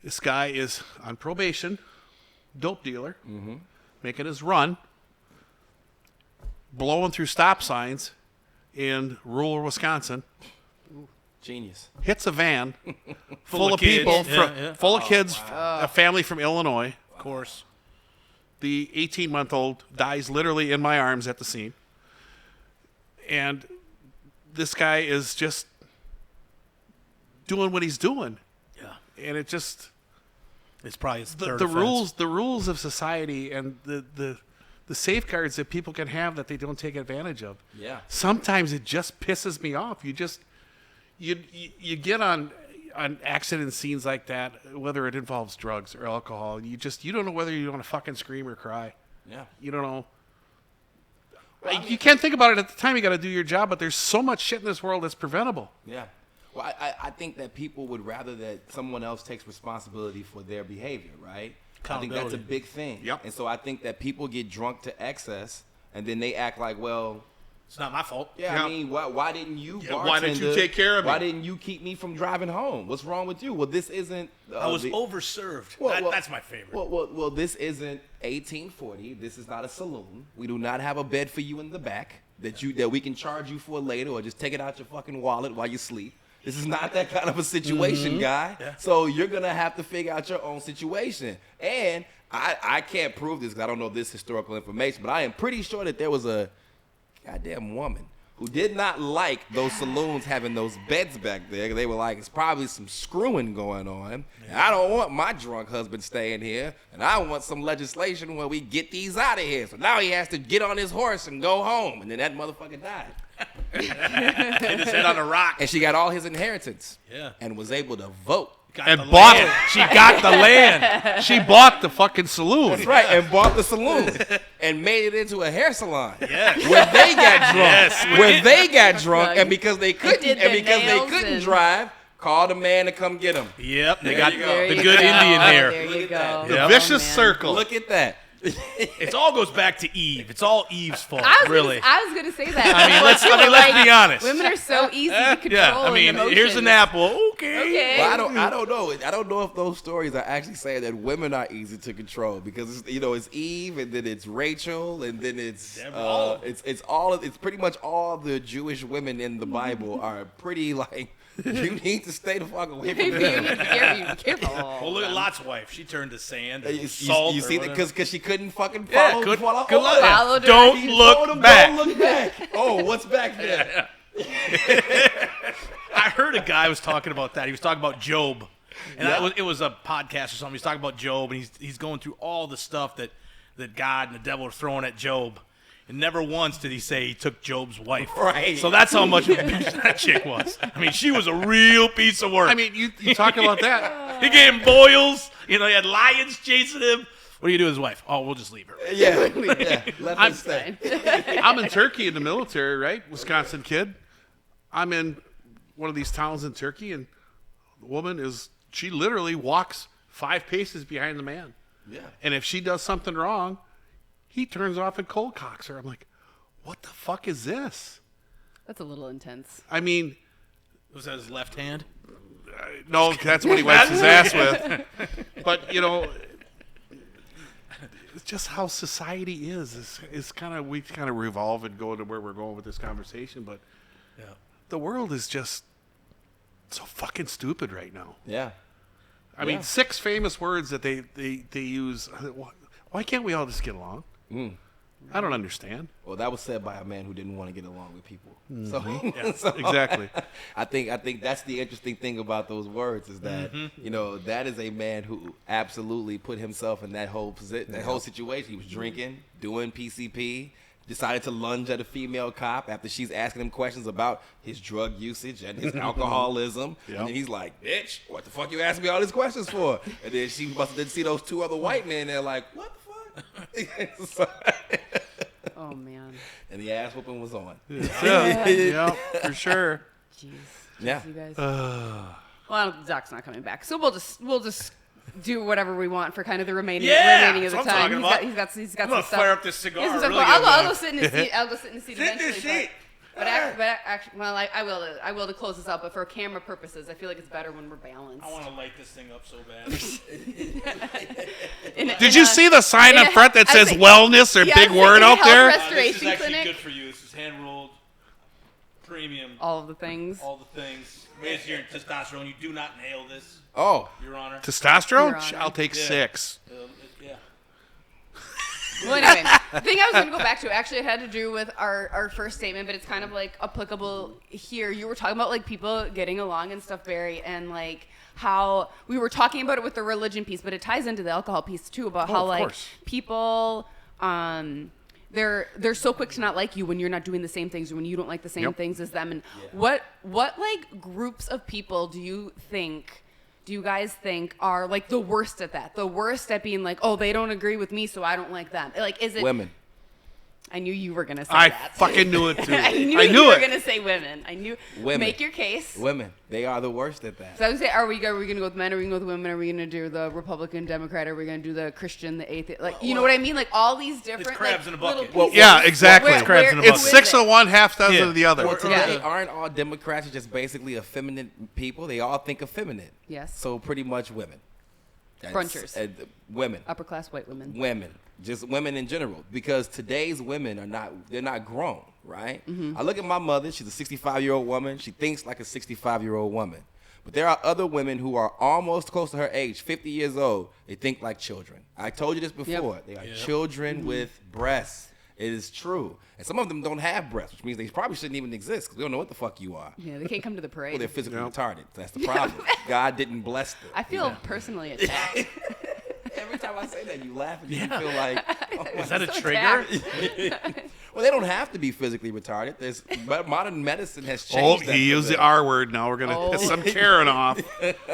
This guy is on probation, dope dealer, making his run, blowing through stop signs in rural Wisconsin, Genius. hits a van full of kids. people, Yeah. full of kids, a family from Illinois. Of course. The 18-month-old dies literally in my arms at the scene. And this guy is just doing what he's doing. Yeah. And it just It's probably his the third rules of society and the safeguards that people can have that they don't take advantage of. Yeah. Sometimes it just pisses me off. You get on accident scenes like that, whether it involves drugs or alcohol, you don't know whether you want to fucking scream or cry. Yeah. You don't know. You can't think about it at the time. You got to do your job, but there's so much shit in this world that's preventable. Yeah. Well, I think that people would rather that someone else takes responsibility for their behavior, right? I think that's a Accountability. big thing. Yep. And so I think that people get drunk to excess, and then they act like, well, It's not my fault. yeah, Yeah. I mean, why didn't you, Yeah, why didn't you bartender, take care of me? Why didn't you keep me from driving home? What's wrong with you? Well, this isn't. I was the- overserved. Well, That's my favorite. Well, this isn't 1840. This is not a saloon. We do not have a bed for you in the back that we can charge you for later, or just take it out your fucking wallet while you sleep. This is not that kind of a situation, guy. Yeah. So you're gonna have to figure out your own situation. And I can't prove this because I don't know this historical information, but I am pretty sure that there was a goddamn woman who did not like those saloons having those beds back there. They were like, it's probably some screwing going on. And I don't want my drunk husband staying here, and I want some legislation where we get these out of here. So now he has to get on his horse and go home. And then that motherfucker died. Hit his head on a rock. And she got all his inheritance. Yeah. And was able to vote. Got And the bought land. it. She got the land. She bought the fucking saloon. That's right, and bought the saloon and made it into a hair salon. Yes. Where they got drunk. Yes. Where they got drunk, and because they did couldn't, the nails and- drive, called a man to come get them. Yep. They There got you go. There the you good go. Indian hair. There you Look at go. that. The Yep. vicious man. circle. Look at that. It all goes back to Eve. It's all Eve's fault, I was gonna say that. I mean, let's be honest. Women are so easy to control. Yeah, I mean, in here's an emotions. apple. Okay. Okay. Well, I don't know. I don't know if those stories are actually saying that women are easy to control because it's Eve and then it's Rachel and then it's all of it's pretty much all the Jewish women in the Bible are pretty like you need to stay the fuck away from You them. need to be careful. Well, look at Lot's wife. She turned to sand. You, And you salt. see or that whatever. because she couldn't fucking Yeah, follow. good follow luck. Followed her. Don't He look told him, back. Don't look back. Oh, what's back there? I heard a guy was talking about that. He was talking about Job, and Yeah. it was a podcast or something. He was talking about Job, and he's going through all the stuff that God and the devil are throwing at Job, and never once did he say he took Job's wife. Right. So that's how much of a bitch that chick was. I mean, she was a real piece of work. I mean, you talk about that. he gave him boils. You know, he had lions chasing him. What do you do with his wife? Oh, we'll just leave her. Yeah, let I'm- them stay. I'm in Turkey in the military, right? Wisconsin kid. I'm in one of these towns in Turkey, and the woman she literally walks 5 paces behind the man. Yeah. And if she does something wrong, he turns off and cold cocks her. I'm like, what the fuck is this? That's a little intense. I mean, Was that his left hand? no, that's what he wipes his ass with. But, it's just how society is. It's we kind of revolve and go to where we're going with this conversation, but Yeah. the world is just so fucking stupid right now. Yeah. I mean, 6 famous words that they use. Why can't we all just get along? I don't understand. Well, that was said by a man who didn't want to get along with people. Mm-hmm. So, Exactly. I think that's the interesting thing about those words is that that is a man who absolutely put himself in that whole situation. He was drinking, doing PCP, decided to lunge at a female cop after she's asking him questions about his drug usage and his alcoholism. Yep. And then he's like, "Bitch, what the fuck you asking me all these questions for?" And then she must have didn't see those 2 other white men. They're like, "What the fuck?" So- Oh man. and the ass whooping was on. Yeah, for sure. Jeez. Yeah. You guys. Well, Zach's not coming back, so we'll just do whatever we want for kind of the remaining of that's the what I'm time. talking about. He's got I'm some gonna stuff. fire up this He cigar. has some stuff really going- good. I'll go sit in the seat. I'll go sit in the seat Sit in the eventually. seat. But actually, well, I will to close this up. But for camera purposes, I feel like it's better when we're balanced. I want to light this thing up so bad. Did you see the sign up front that says wellness or big word out there? Restoration this is actually clinic. good for you. This is hand rolled. premium, all of the things. all the things. Raise your testosterone. You do not nail this, Oh, Your Honor. Testosterone? Your Honor. I'll take Yeah. 6. Yeah. Well, anyway, the thing I was going to go back to actually it had to do with our first statement, but it's kind of like applicable here. You were talking about like people getting along and stuff, Barry, and like how we were talking about it with the religion piece, but it ties into the alcohol piece too about how of like course. people they're so quick to not like you when you're not doing the same things or when you don't like the same Yep. things as them. And what like groups of people do you guys think are like the worst at that? The worst at being like, oh, they don't agree with me, so I don't like them. Like, is it women. I knew you were gonna say I that. fucking knew it too. I knew I you knew were it. gonna say women. I knew. Women. Make your case. Women. They are the worst at that. So I would say, are we gonna go with men? Are we gonna go with women? Are we gonna do the Republican, Democrat? Are we gonna do the Christian, the atheist? Like, you know what I mean? Like all these different crabs like, in a bucket. little Well, pieces. Yeah, exactly. Where- Crabs in a where- It's bucket. who is 6 it? of one, half dozen Yeah. of the other. Well, today, Yeah. aren't all Democrats just basically effeminate people? They all think effeminate. Yes. So pretty much women. Brunchers. Women. Upper class white women. Women, just women in general, because today's women they're not grown, right? I look at my mother, she's a 65-year-old woman. She thinks like a 65-year-old woman. But there are other women who are almost close to her age, 50 years old. They think like children. I told you this before. They are children with breasts. It is true. And some of them don't have breasts, which means they probably shouldn't even exist because we don't know what the fuck you are. Yeah, they can't come to the Well, parade. they're physically retarded. That's the problem. God didn't bless them. I feel personally attacked. Every time I say that, you laugh and you feel like, oh my Is that a So trigger? attacked. well, they don't have to be physically retarded. But modern medicine has Oh, changed. that he for used the them. R word. Now we're going to piss some Karen off.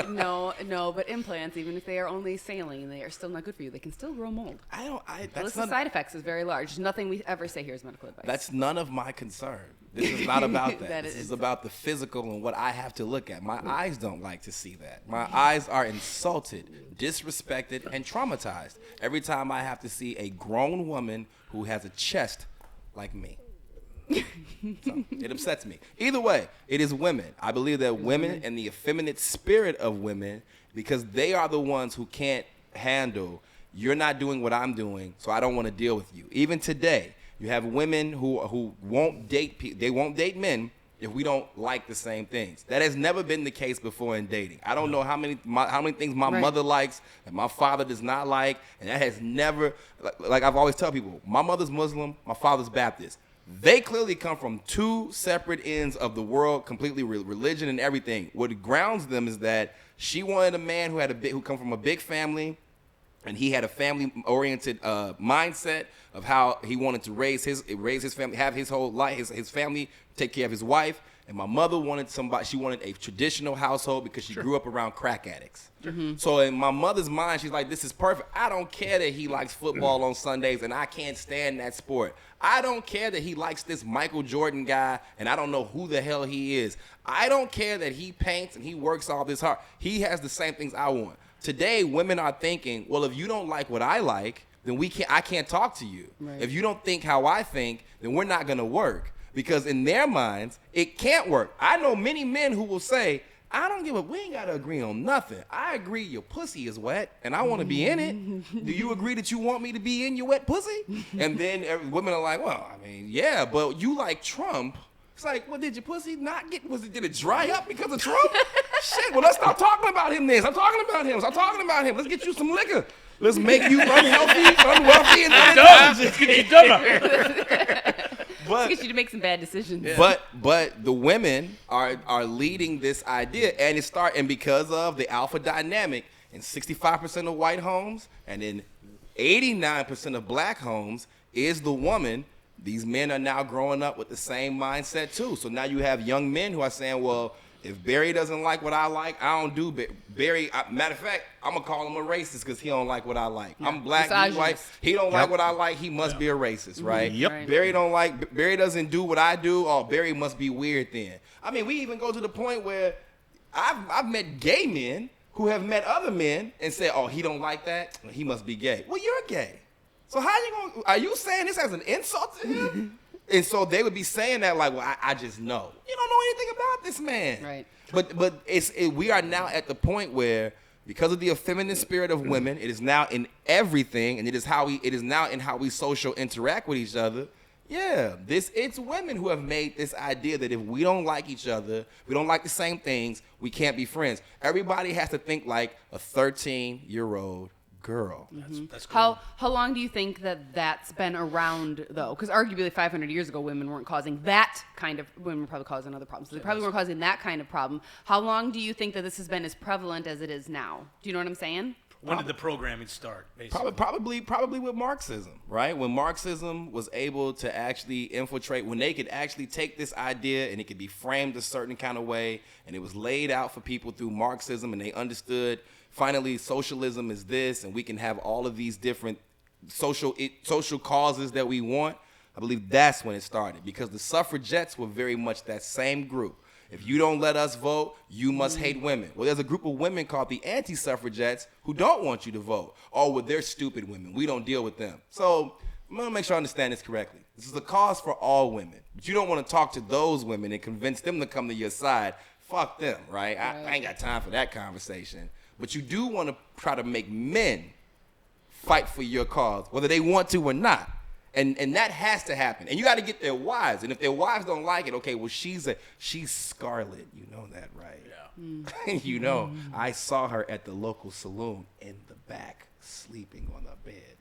No, but implants, even if they are only saline, they are still not good for you. They can still grow mold. The That's list of side effects is very large. Nothing we ever say here is medical advice. That's none of my concern. This is not about that. That This is- is about the physical and what I have to look at. My eyes don't like to see that. My eyes are insulted, disrespected, and traumatized every time I have to see a grown woman who has a chest like me. So, it upsets me. Either way, it is women. I believe that women and the effeminate spirit of women, because they are the ones who can't handle, you're not doing what I'm doing, so I don't want to deal with you. Even today, you have women who won't date they won't date men if we don't like the same things. That has never been the case before in dating. I don't know how many things my Right. mother likes and my father does not like, and that has never, like I've always tell people, my mother's Muslim, my father's Baptist. They clearly come from two separate ends of the world, completely religion and everything. What grounds them is that she wanted a man who come from a big family, and he had a family-oriented mindset of how he wanted to raise his family, have his whole life, his family, take care of his wife. And my mother wanted she wanted a traditional household because she grew up around crack addicts. So in my mother's mind, she's like, this is perfect. I don't care that he likes football on Sundays and I can't stand that sport. I don't care that he likes this Michael Jordan guy and I don't know who the hell he is. I don't care that he paints and he works all this hard. He has the same things I want. Today, women are thinking, well, if you don't like what I like, then I can't talk to you. Right. If you don't think how I think, then we're not gonna work. Because in their minds, it can't work. I know many men who will say, I don't give a, we ain't gotta agree on nothing. I agree your pussy is wet and I wanna be in it. Do you agree that you want me to be in your wet pussy? And then women are like, well, I mean, yeah, but you like Trump. It's like, well, did your pussy not get, did it dry up because of Trump? Shit, well, let's stop talking about him then. Stop talking about him. Stop talking about him. Let's get you some liquor. Let's make you unhealthy, unwealthy, and Let's get you done. Let's get you to make some bad decisions. But the women are leading this idea, and because of the alpha dynamic in 65% of white homes and in 89% of black homes is the woman. These men are now growing up with the same mindset too. So now you have young men who are saying, well, if Barry doesn't like what I like, I don't do Barry. Matter of fact, I'm gonna call him a racist because he don't like what I like. I'm black, he's white. Misogynist. He don't like what I like. He must be a racist, right? Yep. Right. Barry doesn't do what I do. Oh, Barry must be weird then. I mean, we even go to the point where I've met gay men who have met other men and said, oh, he don't like that. He must be gay. Well, you're gay. So are you saying this as an insult to him? And so they would be saying that like, well, I just know. You don't know anything about this man. Right. But we are now at the point where, because of the effeminate spirit of women, it is now in everything, and it is now in how we social interact with each other. Yeah, it's women who have made this idea that if we don't like each other, we don't like the same things, we can't be friends. Everybody has to think like a 13-year-old girl. That's cool. How long do you think that that's been around, though? Because arguably 500 years ago, women weren't causing that kind of, women were probably causing other problems. So they probably weren't causing that kind of problem. How long do you think that this has been as prevalent as it is now? Do you know what I'm saying? When did the programming start, basically? Probably with Marxism, right? When Marxism was able to actually infiltrate, when they could actually take this idea and it could be framed a certain kind of way, and it was laid out for people through Marxism, and they understood finally socialism is this, and we can have all of these different social causes that we want. I believe that's when it started, because the suffragettes were very much that same group. If you don't let us vote, you must hate women. Well, there's a group of women called the anti-suffragettes who don't want you to vote. Oh, well, they're stupid women. We don't deal with them. So I'm going to make sure I understand this correctly. This is a cause for all women. But you don't want to talk to those women and convince them to come to your side. Fuck them, right? I ain't got time for that conversation. But you do want to try to make men fight for your cause, whether they want to or not. And that has to happen. And you got to get their wives. And if their wives don't like it, okay, well, she's Scarlet. You know that, right? Yeah. You know, I saw her at the local saloon in the back, sleeping on a bed.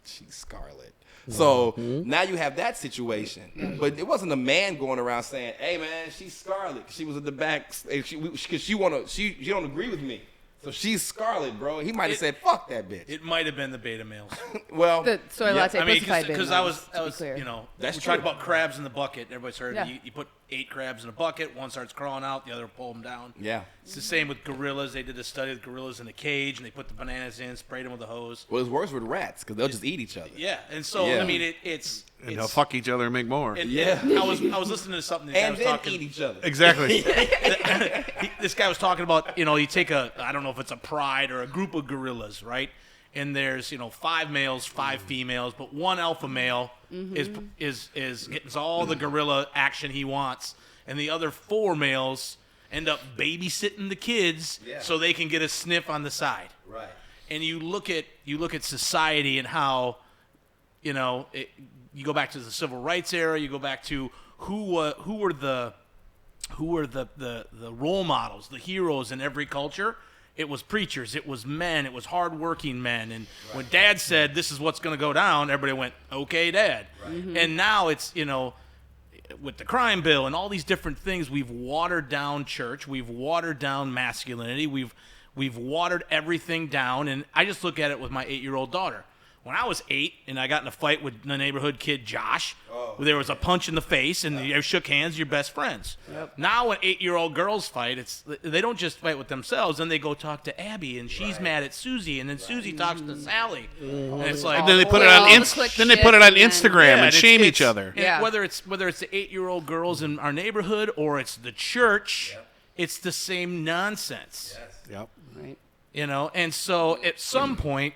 She's Scarlet. So now you have that situation. But it wasn't a man going around saying, hey, man, she's Scarlet. She was at the back because she don't agree with me. So she's Scarlet, bro. He might have said, fuck that bitch. It might have been the beta males. Well, The soy latte I mean, pussified because I was, clear. you know, That's we talked true. about crabs in the bucket. Everybody's heard Yeah. you put 8 crabs in a bucket. One starts crawling out, the other will pull them down. yeah. It's the same with gorillas. They did a study of gorillas in a cage, and they put the bananas in, sprayed them with a hose. Well, it's worse with rats because they'll just eat each other. Yeah, and so Yeah. I mean, it's And they'll fuck each other and make more. and Yeah. I was listening to something. This guy And was then talking. eat each other. Exactly. This guy was talking about, you know, you take I don't know if it's a pride or a group of gorillas, right? And there's, 5 males, 5 females, but one alpha male is getting all the gorilla action he wants, and the other 4 males end up babysitting the kids so they can get a sniff on the side. Right. And you look at society and how, you go back to the civil rights era. You go back to who were the role models, the heroes in every culture. It was preachers. It was men. It was hardworking men. And when Dad said this is what's going to go down, everybody went, "Okay, Dad." Right. And now it's with the crime bill and all these different things, we've watered down church. We've watered down masculinity. We've watered everything down. And I just look at it with my 8-year-old daughter. When I was 8 and I got in a fight with the neighborhood kid Josh, where there was a punch in the face and you shook hands, you're best friends. Yep. Now when 8-year-old girls fight, they don't just fight with themselves, then they go talk to Abby and she's mad at Susie, and then Susie talks to Sally. And it's like, And then they put it All on the Inst- click then they shit put it on and then- Instagram Yeah, and it's- shame it's- each other. and Yeah. whether it's the 8-year-old girls in our neighborhood or it's the church, it's the same nonsense. Yep. Right. And so at some point,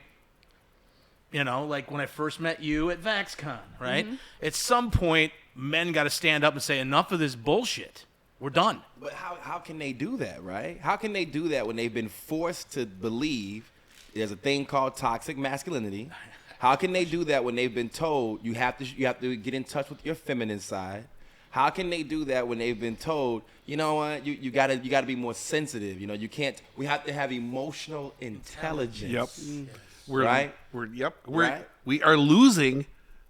like when I first met you at VaxCon, right? At some point, men got to stand up and say, enough of this bullshit. We're done. But how can they do that, right? How can they do that when they've been forced to believe there's a thing called toxic masculinity? How can they do that when they've been told you have to get in touch with your feminine side? How can they do that when they've been told, you know what, you gotta be more sensitive? You can't. We have to have emotional intelligence. Yep. Right? Right? We are losing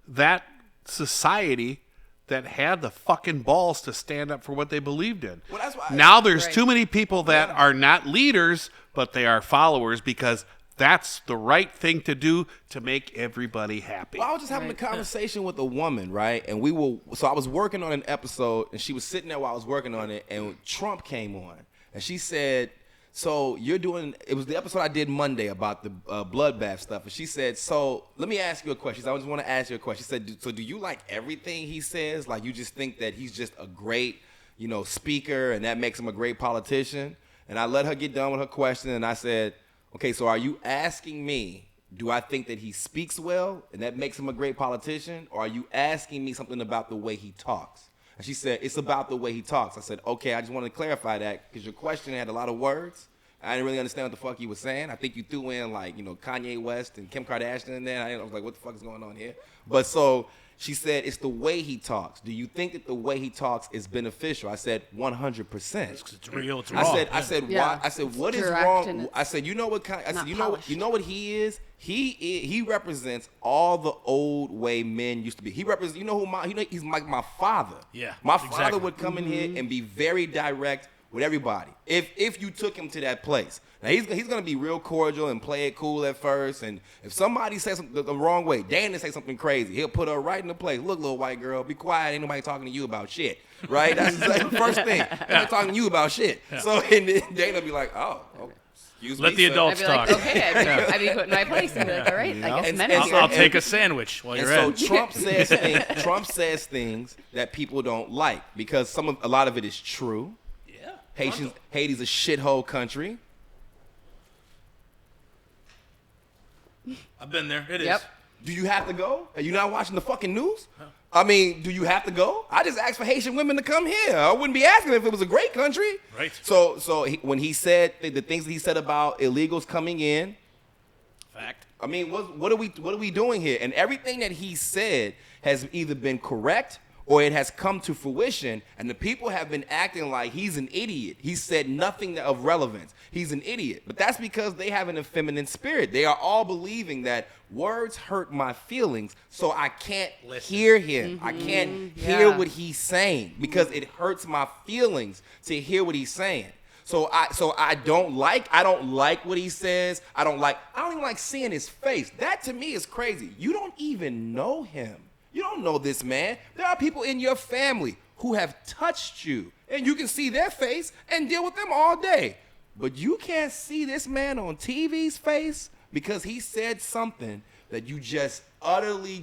that society that had the fucking balls to stand up for what they believed in. Well, that's why now there's Right. too many people that are not leaders, but they are followers because that's the right thing to do to make everybody happy. Well, I was just having a conversation with a woman, right? And I was working on an episode, and she was sitting there while I was working on it, and Trump came on, and she said, so it was the episode I did Monday about the bloodbath stuff, and she said, so let me ask you a question. She said, I just want to ask you a question. She said, so do you like everything he says? Like, you just think that he's just a great, speaker, and that makes him a great politician? And I let her get done with her question, and I said, okay, so are you asking me, do I think that he speaks well and that makes him a great politician? Or are you asking me something about the way he talks? And she said, it's about the way he talks. I said, okay, I just wanted to clarify that because your question had a lot of words. I didn't really understand what the fuck you were saying. I think you threw in Kanye West and Kim Kardashian in there. I was like, what the fuck is going on here? But so She said, it's the way he talks. Do you think that the way he talks is beneficial? I said, 100%. It's real. It's raw. I said, Yeah. why? I said, what is Direct wrong? and I said, you know what kind? I said, not you polished. know what he is. He represents all the old way men used to be. He represents. You know who he's like my father. Yeah, my father exactly. would come in here and be very direct with everybody. If you took him to that place. Now he's gonna be real cordial and play it cool at first, and if somebody says something the wrong way, Dana say something crazy, he'll put her right in the place. Look, little white girl, be quiet. Ain't nobody talking to you about shit, right? That's the first thing. Ain't nobody talking to you about shit. Yeah. So and then Dana be like, oh excuse me. Let the sir. adults I'd be like, talk. okay, I'd be put in my place and be like, all right, I guess And- men and- are here. I'll take a sandwich while And you're so at it. Trump says things that people don't like because a lot of it is true. Yeah. Haiti's a shithole country. I've been there. It is. Yep. Do you have to go? Are you not watching the fucking news? I mean, do you have to go? I just asked for Haitian women to come here. I wouldn't be asking if it was a great country. Right. So when he said the things that he said about illegals coming in, Fact. I mean, what are we doing here? And everything that he said has either been correct or it has come to fruition, and the people have been acting like he's an idiot. He said nothing of relevance. He's an idiot. But that's because they have an effeminate spirit. They are all believing that words hurt my feelings, so I can't hear him. I can't hear what he's saying because it hurts my feelings to hear what he's saying. So I don't like what he says. I don't even like seeing his face. That to me is crazy. You don't even know him. You don't know this man. There are people in your family who have touched you, and you can see their face and deal with them all day. But you can't see this man on TV's face because he said something that you just utterly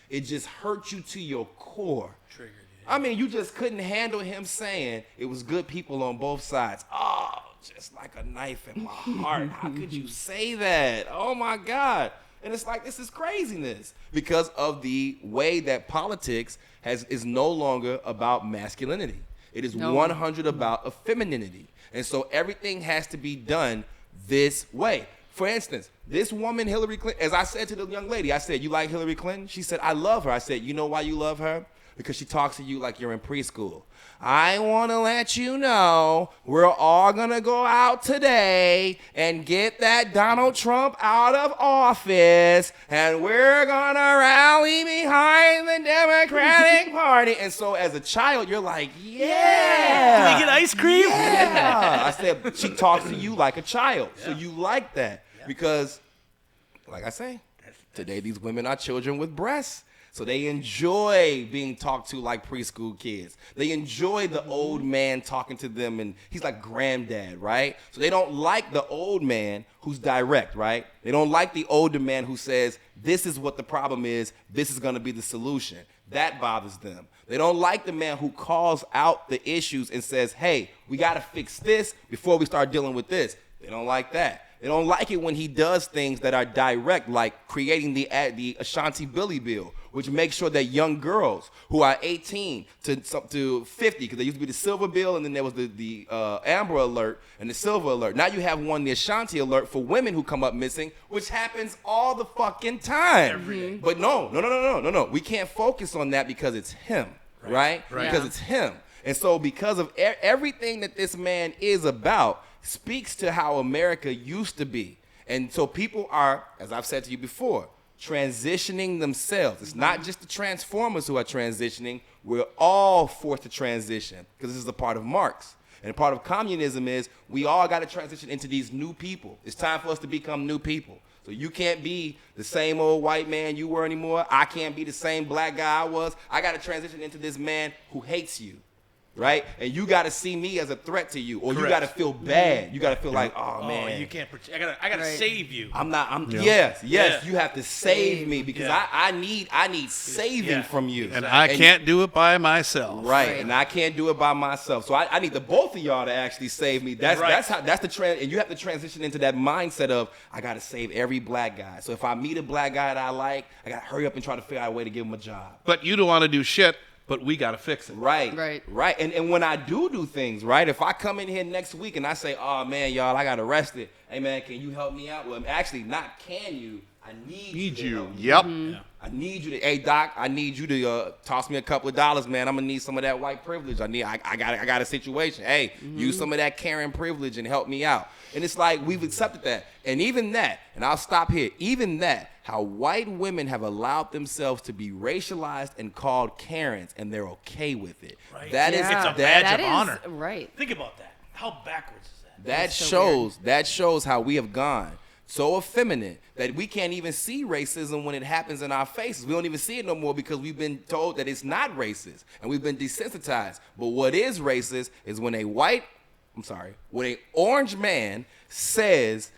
it just hurt you to your core. Triggered. I mean, you just couldn't handle him saying it was good people on both sides. Oh, just like a knife in my heart. How could you say that? Oh, my God. And it's like, this is craziness because of the way that politics is no longer about masculinity. It is 100 about femininity. And so everything has to be done this way. For instance, this woman, Hillary Clinton, as I said to the young lady, I said, you like Hillary Clinton? She said, I love her. I said, you know why you love her? Because she talks to you like you're in preschool. I want to let you know we're all going to go out today and get that Donald Trump out of office, and we're going to rally behind the Democratic Party. And so as a child, you're like, yeah. Do we get ice cream? Yeah. I said, she talks to you like a child. So you like that because, like I say, today these women are children with breasts. So they enjoy being talked to like preschool kids. They enjoy the old man talking to them, and he's like granddad, right? So they don't like the old man who's direct, right? They don't like the older man who says, this is what the problem is, this is gonna be the solution. That bothers them. They don't like the man who calls out the issues and says, hey, we gotta fix this before we start dealing with this. They don't like that. They don't like it when he does things that are direct, like creating the Ashanti Billy bill, which makes sure that young girls who are 18 to 50, because there used to be the silver bill and then there was the Amber Alert and the silver alert. Now you have the Ashanti Alert for women who come up missing, which happens all the fucking time. Every day. But no. We can't focus on that because it's him, right? Because it's him. And so because of everything that this man is about, speaks to how America used to be. And so people are, as I've said to you before, transitioning themselves. It's not just the Transformers who are transitioning. We're all forced to transition because this is a part of Marx. And a part of communism is we all got to transition into these new people. It's time for us to become new people. So you can't be the same old white man you were anymore. I can't be the same black guy I was. I got to transition into this man who hates you. Right? And you got to see me as a threat to you, or Correct. you got to feel bad. You got to feel like, oh man, you can't. I gotta save you. Yes, Yeah. you have to save me because Yeah. I need saving Yeah. from you. And I can't do it by myself. Right, and I can't do it by myself. So I need the both of y'all to actually save me. That's the trend, and you have to transition into that mindset of I got to save every black guy. So if I meet a black guy that I like, I got to hurry up and try to figure out a way to give him a job. But you don't want to do shit, but we got to fix it. Right. And when I do things, right, if I come in here next week and I say, oh man, y'all, I got arrested, hey man, can you help me out? Well, actually, not can you. I need to help you. Yep. I need you to, hey doc, I need you to toss me a couple of dollars, man. I'm gonna need some of that white privilege. I got a situation. Hey, use some of that Karen privilege and help me out. And it's like we've accepted that. And even that, and I'll stop here, even that, how white women have allowed themselves to be racialized and called Karens, and they're okay with it. Right. That is It's a that, badge That of is- honor. Right. Think about that. How backwards is that? that so shows how we have gone so effeminate that we can't even see racism when it happens in our faces. We don't even see it no more because we've been told that it's not racist and we've been desensitized. But what is racist is when when an orange man says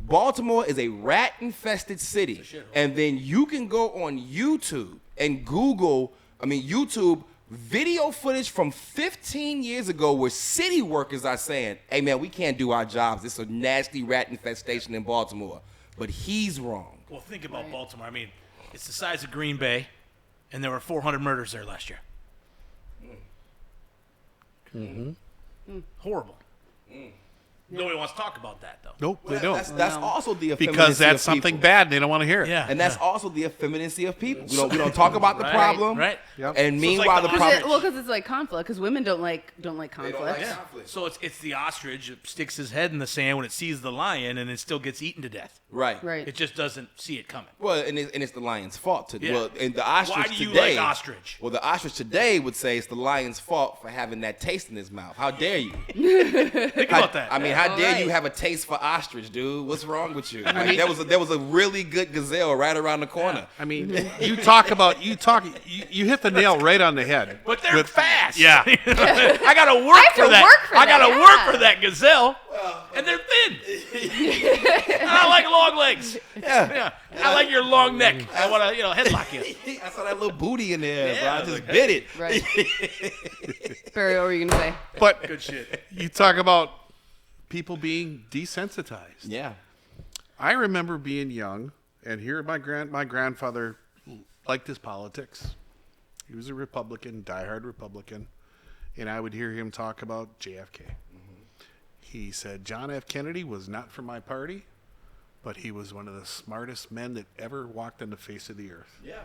Baltimore is a rat-infested city, and then you can go on YouTube and YouTube video footage from 15 years ago where city workers are saying, hey man, we can't do our jobs. It's a nasty rat infestation in Baltimore. But he's wrong. Well, think about Baltimore. I mean, it's the size of Green Bay, and there were 400 murders there last year. Horrible. Nobody wants to talk about that, though. Nope, they Well, don't. that's also the effeminacy Because that's of something people. bad and they don't want to hear it. Yeah. And that's also the effeminacy of people. We don't talk about the Right, problem. right. Yep. And So meanwhile, it's like the the problem. Because it's like conflict. Because women don't like conflict. like- So it's the ostrich that sticks his head in the sand when it sees the lion, and it still gets eaten to death. Right. Right. It just doesn't see it coming. Well, and it's the lion's fault. Yeah. Well, and the ostrich Why do you today. like ostrich? Well, the ostrich today would say it's the lion's fault for having that taste in his mouth. How dare you? Think about that. I mean, how dare you Right. have a taste for ostrich, dude? What's wrong with you? Like, there was a really good gazelle right around the corner. I mean, you hit the nail right on the head. But they're fast. Yeah. I gotta work have for to that. work for I gotta that, work yeah. for that gazelle. And they're thin. And I like long legs. Yeah. I like your long neck. I want to, headlock you. I saw that little booty in there, Yeah, bro. I just bit it. Right. Barry, what were you gonna say? But Good shit. you talk about people being desensitized. Yeah. I remember being young and hearing my grandfather liked his politics. He was a Republican, diehard Republican, and I would hear him talk about JFK. He said John F. Kennedy was not from my party, but he was one of the smartest men that ever walked on the face of the earth. Yeah.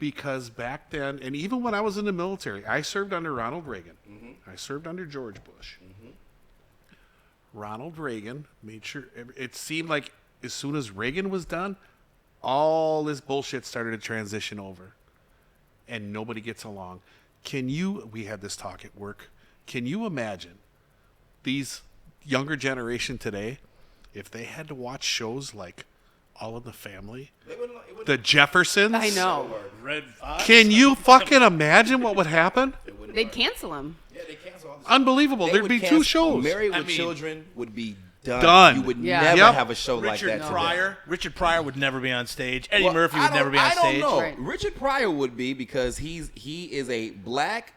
Because back then, and even when I was in the military, I served under Ronald Reagan. I served under George Bush. Ronald Reagan made sure, it seemed like as soon as Reagan was done, all this bullshit started to transition over. And nobody gets along. We had this talk at work. Can you imagine these younger generation today, if they had to watch shows like All in the Family, The Jeffersons? I know. Red Fox. Can you fucking imagine what would happen? They'd cancel him. Yeah, they cancel all this. Unbelievable. They There'd would be cancel- two shows. Married I with mean, Children would be done. Done. You would Yeah. never Yep. have a show like Richard that Pryor. Richard Pryor would never be on stage. Eddie Well, Murphy would never be on I stage. don't know. Right. Richard Pryor would be because he is a black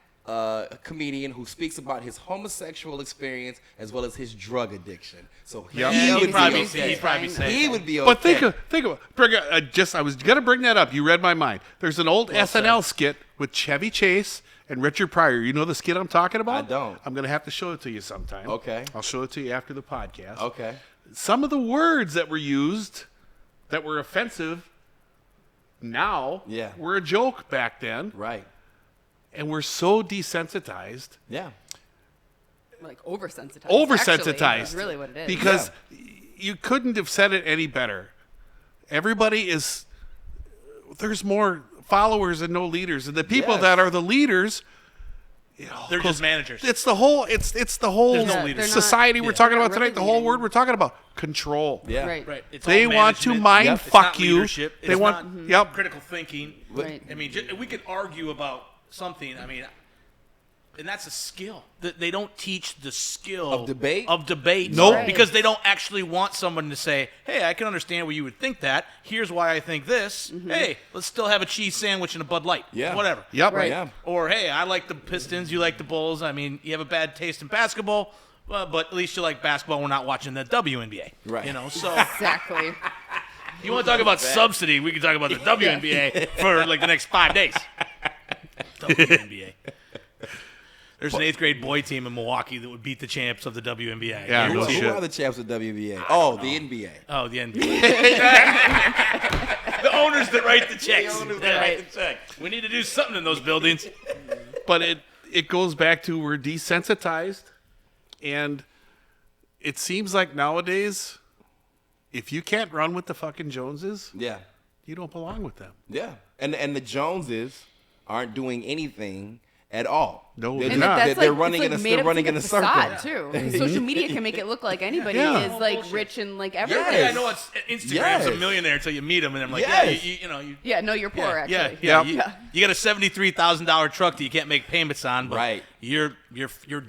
comedian who speaks about his homosexual experience as well as his drug addiction. So Yep. he Yeah, would he'd probably be be okay. he'd probably be safe. He would be okay. But think of I was gonna bring that up. You read my mind. There's an old SNL skit with Chevy Chase and Richard Pryor. You know the skit I'm talking about? I don't. I'm gonna have to show it to you sometime. Okay. I'll show it to you after the podcast. Okay. Some of the words that were used that were offensive now Yeah. were a joke back then, Right. and we're so desensitized. Yeah. Like oversensitized. Oversensitized. Actually, is really what it is. Because you couldn't have said it any better. There's more followers and no leaders, and the people Yes. that are the leaders, They're just managers. it's the whole There's no Yeah, leaders. they're not- society we're they're talking not about tonight. really The whole leading. word we're talking about, control. Yeah. Right. Right. It's They all want to management. mind Yep. It's fuck not you. leadership. They It's want not yep. critical thinking. Right. I mean, we could argue about something. I mean, and that's a skill. They don't teach the skill Of debate? Of debate. Nope. Right. Because they don't actually want someone to say, "Hey, I can understand why you would think that. Here's why I think this. Hey, let's still have a cheese sandwich and a Bud Light. Yeah. Whatever. Yep. Right. Yeah. Or hey, I like the Pistons. You like the Bulls. I mean, you have a bad taste in basketball." Well, but at least you like basketball. We're not watching the WNBA. Right. You know, so Exactly. you want to talk about subsidy? We can talk about the WNBA for like the next 5 days. WNBA. There's an 8th grade boy team in Milwaukee that would beat the champs of the WNBA. Yeah, Who, no who shit. are the champs of WNBA? Oh, the NBA. Oh, the NBA. The owners that write the checks. Right. We need to do something in those buildings. But it goes back to we're desensitized, and it seems like nowadays, if you can't run with the fucking Joneses, Yeah. you don't belong with them. Yeah. And the Joneses aren't doing anything at all. No, they're, they're And not. that's they're like, running it's in a made they're up running to in a get circle. facade, too. Social media can make it look like anybody Yeah. is like rich and like everything. Yes. I know it's Instagram's Yes. a millionaire until you meet him, and I'm like, Yes. yeah, you know, you. Yeah, no, you're poor Yeah, actually. yeah. Yep. You got a $73,000 truck that you can't make payments on, but Right. you're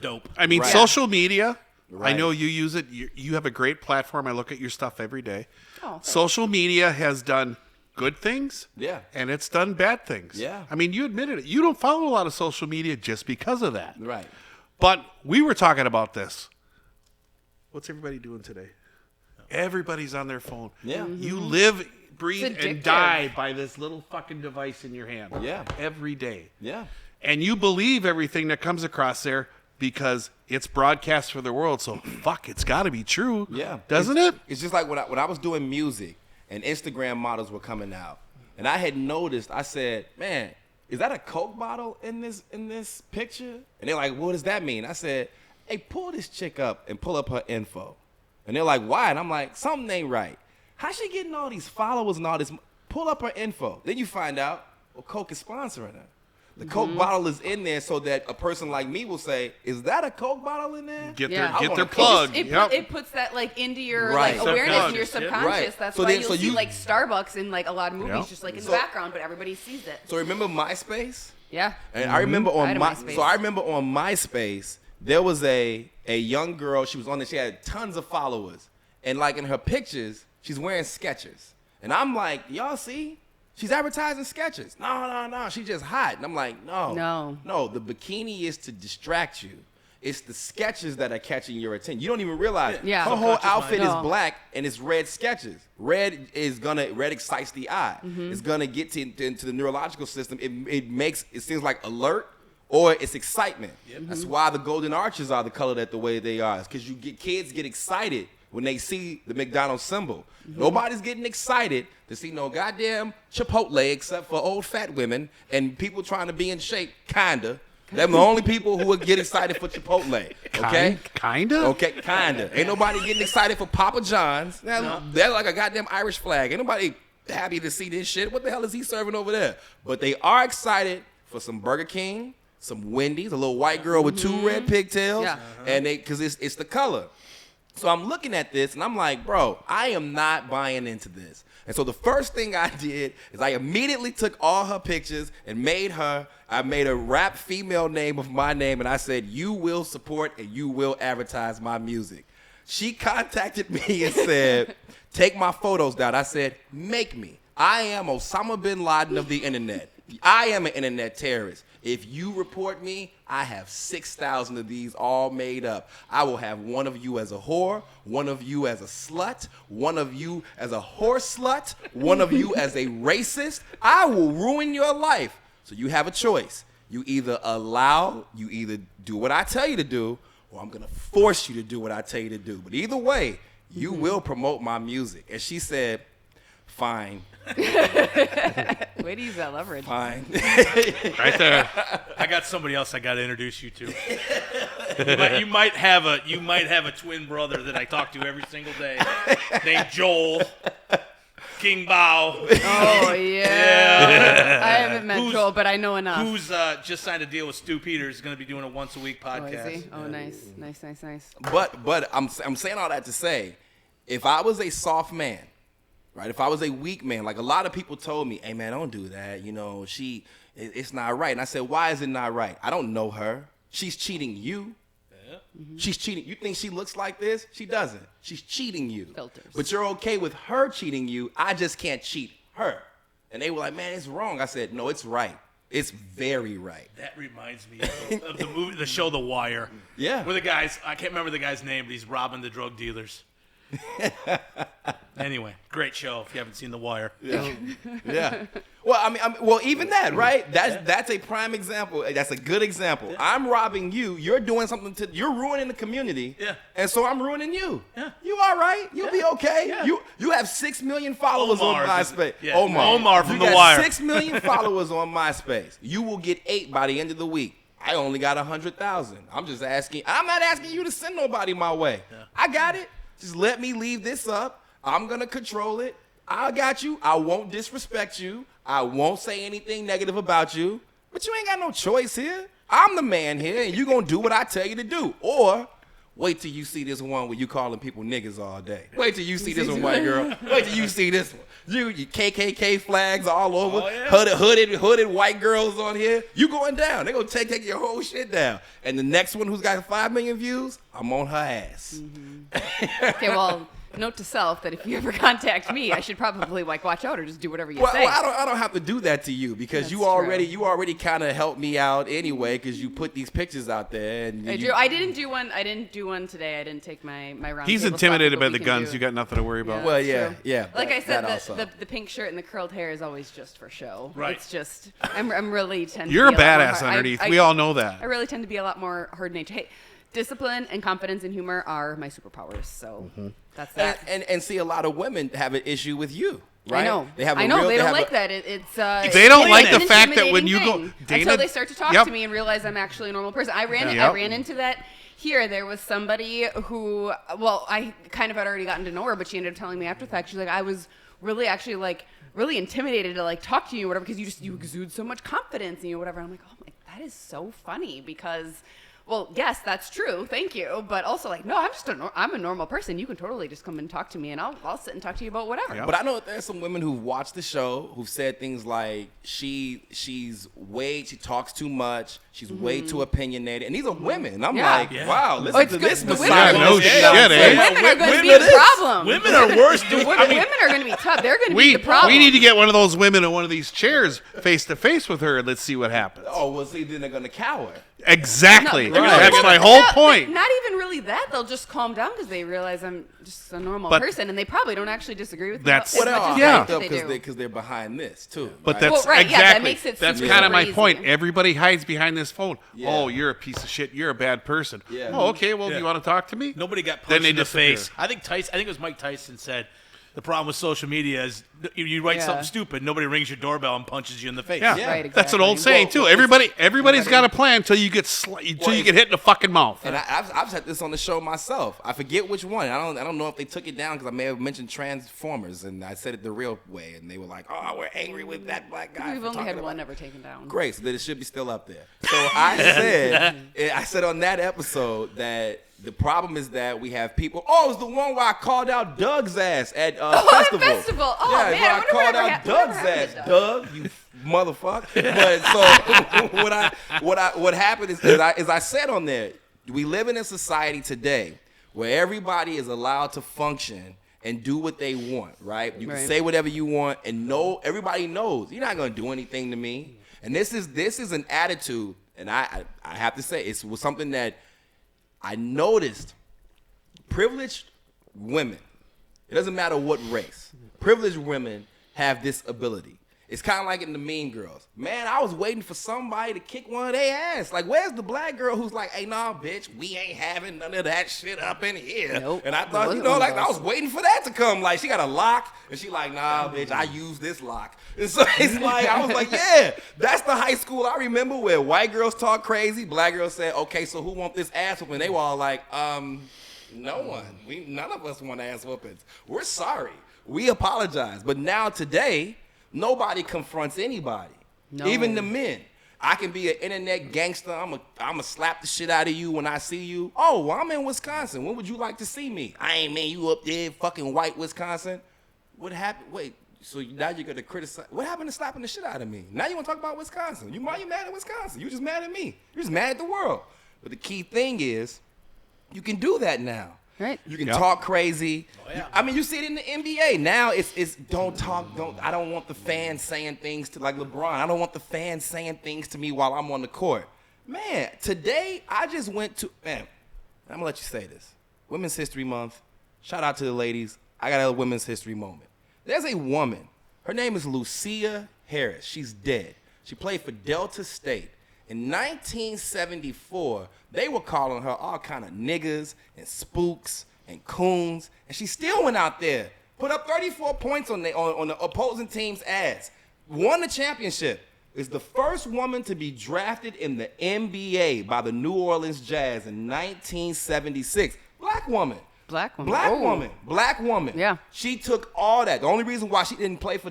dope. I mean, Right. social media. I Right. know you use it. You have a great platform. I look at your stuff every day. Oh, thanks. Social media has done good things. Yeah. And it's done bad things. Yeah. I mean, you admitted it. You don't follow a lot of social media just because of that. Right. But we were talking about this. What's everybody doing today? Everybody's on their phone. Yeah. You live, breathe, It's and addictive. die by this little fucking device in your hand. Yeah. Every day. Yeah. And you believe everything that comes across there because it's broadcast for the world. So, fuck, it's got to be true. Yeah. Doesn't it? It's just like when I was doing music and Instagram models were coming out, and I had noticed, I said, man, is that a Coke bottle in this picture? And they're like, what does that mean? I said, hey, pull this chick up and pull up her info. And they're like, why? And I'm like, something ain't right. How's she getting all these followers and all this? Pull up her info. Then you find out, well, Coke is sponsoring her. The Coke bottle is in there so that a person like me will say, is that a Coke bottle in there? Get Yeah. their, I get wanna their Coke. plug. It puts that like into your Right. like awareness and your Subconscious, yeah. subconscious. Right. That's So why then- you'll so see you- like Starbucks in like a lot of movies, Yeah. just like in So- the background, but everybody sees it. So remember MySpace? Yeah. And I remember I had on a MySpace. I remember on MySpace there was a young girl. She was on there. She had tons of followers, and like in her pictures, she's wearing Skechers. And I'm like, y'all see? She's advertising Skechers. No. She's just hot. And I'm like, no. The bikini is to distract you. It's the Skechers that are catching your attention. You don't even realize it. Yeah. Her whole Subconscious outfit mind. is No. black and it's red Skechers. Red excites the eye. It's gonna get into the neurological system. It seems like alert or it's excitement. That's why the golden arches are the color the way they are. It's because kids get excited when they see the McDonald's symbol. Nobody's getting excited to see no goddamn Chipotle except for old fat women and people trying to be in shape, kinda. They're the only people who would get excited for Chipotle. Okay? Kinda? Okay, kinda. Ain't nobody getting excited for Papa John's. They're like a goddamn Irish flag. Ain't nobody happy to see this shit. What the hell is he serving over there? But they are excited for some Burger King, some Wendy's, a little white girl with two red pigtails, Yeah. and because it's the color. So I'm looking at this and I'm like, bro, I am not buying into this. And so the first thing I did is I immediately took all her pictures and I made a rap female name of my name, and I said, you will support and you will advertise my music. She contacted me and said, take my photos down. I said, make me. I am Osama bin Laden of the internet. I am an internet terrorist. If you report me, I have 6,000 of these all made up. I will have one of you as a whore, one of you as a slut, one of you as a horse slut, one of you as a racist. I will ruin your life. So you have a choice. You either do what I tell you to do, or I'm going to force you to do what I tell you to do. But either way, you will promote my music. And she said, fine. Way to use that leverage. Fine. Right there. I got somebody else I got to introduce you to. You might have a twin brother that I talk to every single day, named Joel King Bao, Oh yeah. I haven't met Who's- Joel, but I know enough. who's just signed a deal with Stu Peters. Going to be doing a once a week Oh, podcast. is he? Oh, nice. But I'm saying all that to say, if I was a soft man, right? If I was a weak man, like a lot of people told me, hey man, don't do that. You know, it's not right. And I said, why is it not right? I don't know her. She's cheating you. She's cheating. You think she looks like this? She doesn't. She's cheating you. Filters. But you're okay with her cheating you. I just can't cheat her. And they were like, man, it's wrong. I said, no, it's right. It's very right. That reminds me of the show The Wire. Yeah. Where the guys, I can't remember the guy's name, but he's robbing the drug dealers. Anyway, great show if you haven't seen The Wire. Yeah. Well, I mean, well, even that, right? That's a prime example. That's a good example. Yeah. I'm robbing you. You're doing something you're ruining the community. Yeah. And so I'm ruining you. Yeah. You all right? You'll be okay. Yeah. You have 6 million followers Omar on is- MySpace. yeah. Omar. Omar from You The got Wire. 6 million followers on MySpace. You will get 8 by the end of the week. I only got 100,000. I'm just asking. I'm not asking you to send nobody my way. Yeah. I got it. Just let me leave this up. I'm gonna control it. I got you. I won't disrespect you. I won't say anything negative about you. But you ain't got no choice here. I'm the man here, and you gonna do what I tell you to do. Or wait till you see this one where you calling people niggas all day. Wait till you see this one, white girl. Wait till you see this one. You KKK flags all over. Oh, yeah. Hooded white girls on here. You going down. They gonna take your whole shit down. And the next one who's got 5 million views, I'm on her ass. Okay, well, note to self that if you ever contact me, I should probably like watch out or just do whatever you Well, say. I don't have to do that to you because That's you true. already kind of helped me out anyway because you put these pictures out there. And I you- do. I didn't do one. I didn't do one today. I didn't take my round. He's table intimidated stuff, by but the we can guns. do- You got nothing to worry about. Yeah. Well, That's yeah, true. yeah. Like I that said, also. the pink shirt and the curled hair is always just for show. Right. It's just I'm really tend. You're a to be lot more badass hard- underneath. I We all know that. I really tend to be a lot more hard natured. Hey, discipline and confidence and humor are my superpowers. So that's that. and see, a lot of women have an issue with you, right? I know. They have. I a know. real, they don't have like a- that. It's They don't it's like an the fact that when intimidating you go- thing Dana- until they start to talk Yep. to me and realize I'm actually a normal person. I ran Yep. into that here. There was somebody who, well, I kind of had already gotten to know her, but she ended up telling me after the fact. She's like, I was really actually like really intimidated to like talk to you or whatever because you exude so much confidence and whatever. I'm like, oh my, that is so funny because. Well, yes, that's true. Thank you. But also, like, no, I'm a normal person. You can totally just come and talk to me, and I'll sit and talk to you about whatever. Yeah. But I know that there's some women who've watched the show who've said things like she talks too much, she's way too opinionated, and these are women. And I'm Yeah. like, Yeah. wow, Oh, listen it's to good. this The women Messiah. Yeah, no the shit, eh? women are going to Women be are the this. problem. Women are worse. The women are going to be tough. They're going to be the problem. We need to get one of those women in one of these chairs face to face with her and let's see what happens. Oh, well, see, then they're gonna cower. Exactly. No, That's well, my whole no, point. Not even really that. They'll just calm down because they realize I'm just a normal But- person, and they probably don't actually disagree with me That's- as Well, they're much all as Yeah. hyped they up think they do. because they're behind this too. But right? that's Well, right, yeah, exactly that makes it that's super kind of my crazy. point. Everybody hides behind this phone. Yeah. Oh, you're a piece of shit. You're a bad person. Yeah. Oh, okay. Well, do Yeah. you want to talk to me? Nobody got Then punched they in the disappear. face. I think it was Mike Tyson said, the problem with social media is you write Yeah. something stupid, nobody rings your doorbell and punches you in the face. Yeah, Yeah. Right, that's an old exactly. saying Well, too. well, Everybody's got a plan until you get until you get hit in the fucking mouth. And I've said this on the show myself. I forget which one. I don't know if they took it down because I may have mentioned Transformers and I said it the real way, and they were like, "Oh, we're angry with that black guy." We've for only talking had about one it." ever taken down. Great, so then it should be still up there. So I said on that episode that the problem is that we have people. Oh, it's the one where I called out Doug's ass at at festival. festival. Oh, yeah, man, where I I wonder called whatever out hap- Doug's whatever ass. happened to Doug, you motherfucker. But so what happened is I said on there, we live in a society today where everybody is allowed to function and do what they want, right? You can Right. say whatever you want, and everybody knows you're not gonna do anything to me. And this is an attitude, and I have to say it was something that I noticed. Privileged women, it doesn't matter what race, privileged women have this ability. It's kind of like in the Mean Girls. Man, I was waiting for somebody to kick one of their ass. Like, where's the black girl who's like, hey, nah, bitch, we ain't having none of that shit up in here. Nope. And I There thought, wasn't one of like, I those. was waiting for that to come. Like, she got a lock, and she like, nah, bitch, I use this lock. And so it's like, I was like, yeah, that's the high school I remember where white girls talk crazy, black girls said, okay, so who want this ass whooping? They were all like, no one. None of us want ass whoopings. We're sorry. We apologize. But now today, nobody confronts anybody. No. Even the men. I can be an internet gangster. I'm a slap the shit out of you when I see you. Oh, well, I'm in Wisconsin. When would you like to see me? I ain't man, you up there, fucking white Wisconsin. What happened? Wait, so now you're gonna criticize? What happened to slapping the shit out of me? Now you want to talk about Wisconsin? Why you mad at Wisconsin? You just mad at me. You're just mad at the world. But the key thing is, you can do that now. Right. You can Yep. talk crazy. yeah. I mean, you see it in the NBA. Now it's don't talk, I don't want the fans saying things to like LeBron. I don't want the fans saying things to me while I'm on the court. Man, today I just went to, man, I'm gonna let you say this. Women's History Month. Shout out to the ladies. I got a women's history moment. There's a woman. Her name is Lucia Harris. She's dead. She played for Delta State. In 1974, they were calling her all kind of niggas and spooks and coons, and she still went out there, put up 34 points on the opposing team's ass, won the championship. Is the first woman to be drafted in the NBA by the New Orleans Jazz in 1976. Black woman. Black woman. Black Oh. woman. Black woman. Yeah. She took all that. The only reason why she didn't play in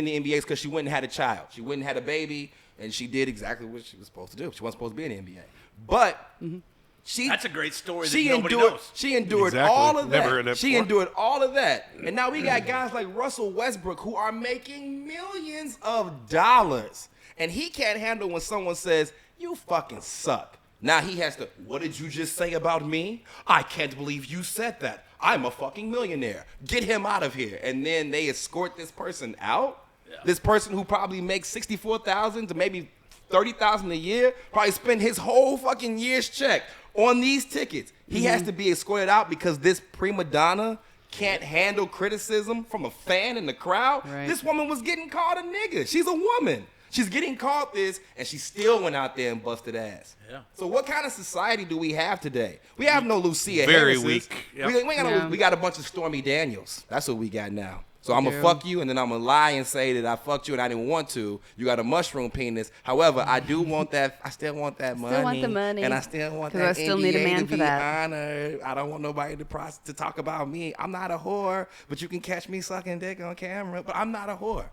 the NBA is because she went and had a child. She went and had a baby, and she did exactly what she was supposed to do. She wasn't supposed to be in the NBA. But That's a great story that she nobody endured. knows. She endured Exactly. all of Never heard that. that She before. endured all of that, and now we got guys like Russell Westbrook who are making millions of dollars, and he can't handle when someone says you fucking suck. Now he has to. What did you just say about me? I can't believe you said that. I'm a fucking millionaire. Get him out of here. And then they escort this person out. This person who probably makes $64,000 to maybe $30,000 a year, probably spend his whole fucking year's check on these tickets. He has to be escorted out because this prima donna can't handle criticism from a fan in the crowd. Right. This woman was getting called a nigga. She's a woman. She's getting called this, and she still went out there and busted ass. Yeah. So what kind of society do we have today? We have no Lucia Very Harrises. weak. Yep. We got a bunch of Stormy Daniels. That's what we got now. So I'm going to do. fuck you, and then I'm going to lie and say that I fucked you and I didn't want to. You got a mushroom penis. However, I do want that. I still want that money. want the money. And I still want 'Cause that I still need a NBA man to for be that. honored. I don't want nobody to talk about me. I'm not a whore, but you can catch me sucking dick on camera, but I'm not a whore.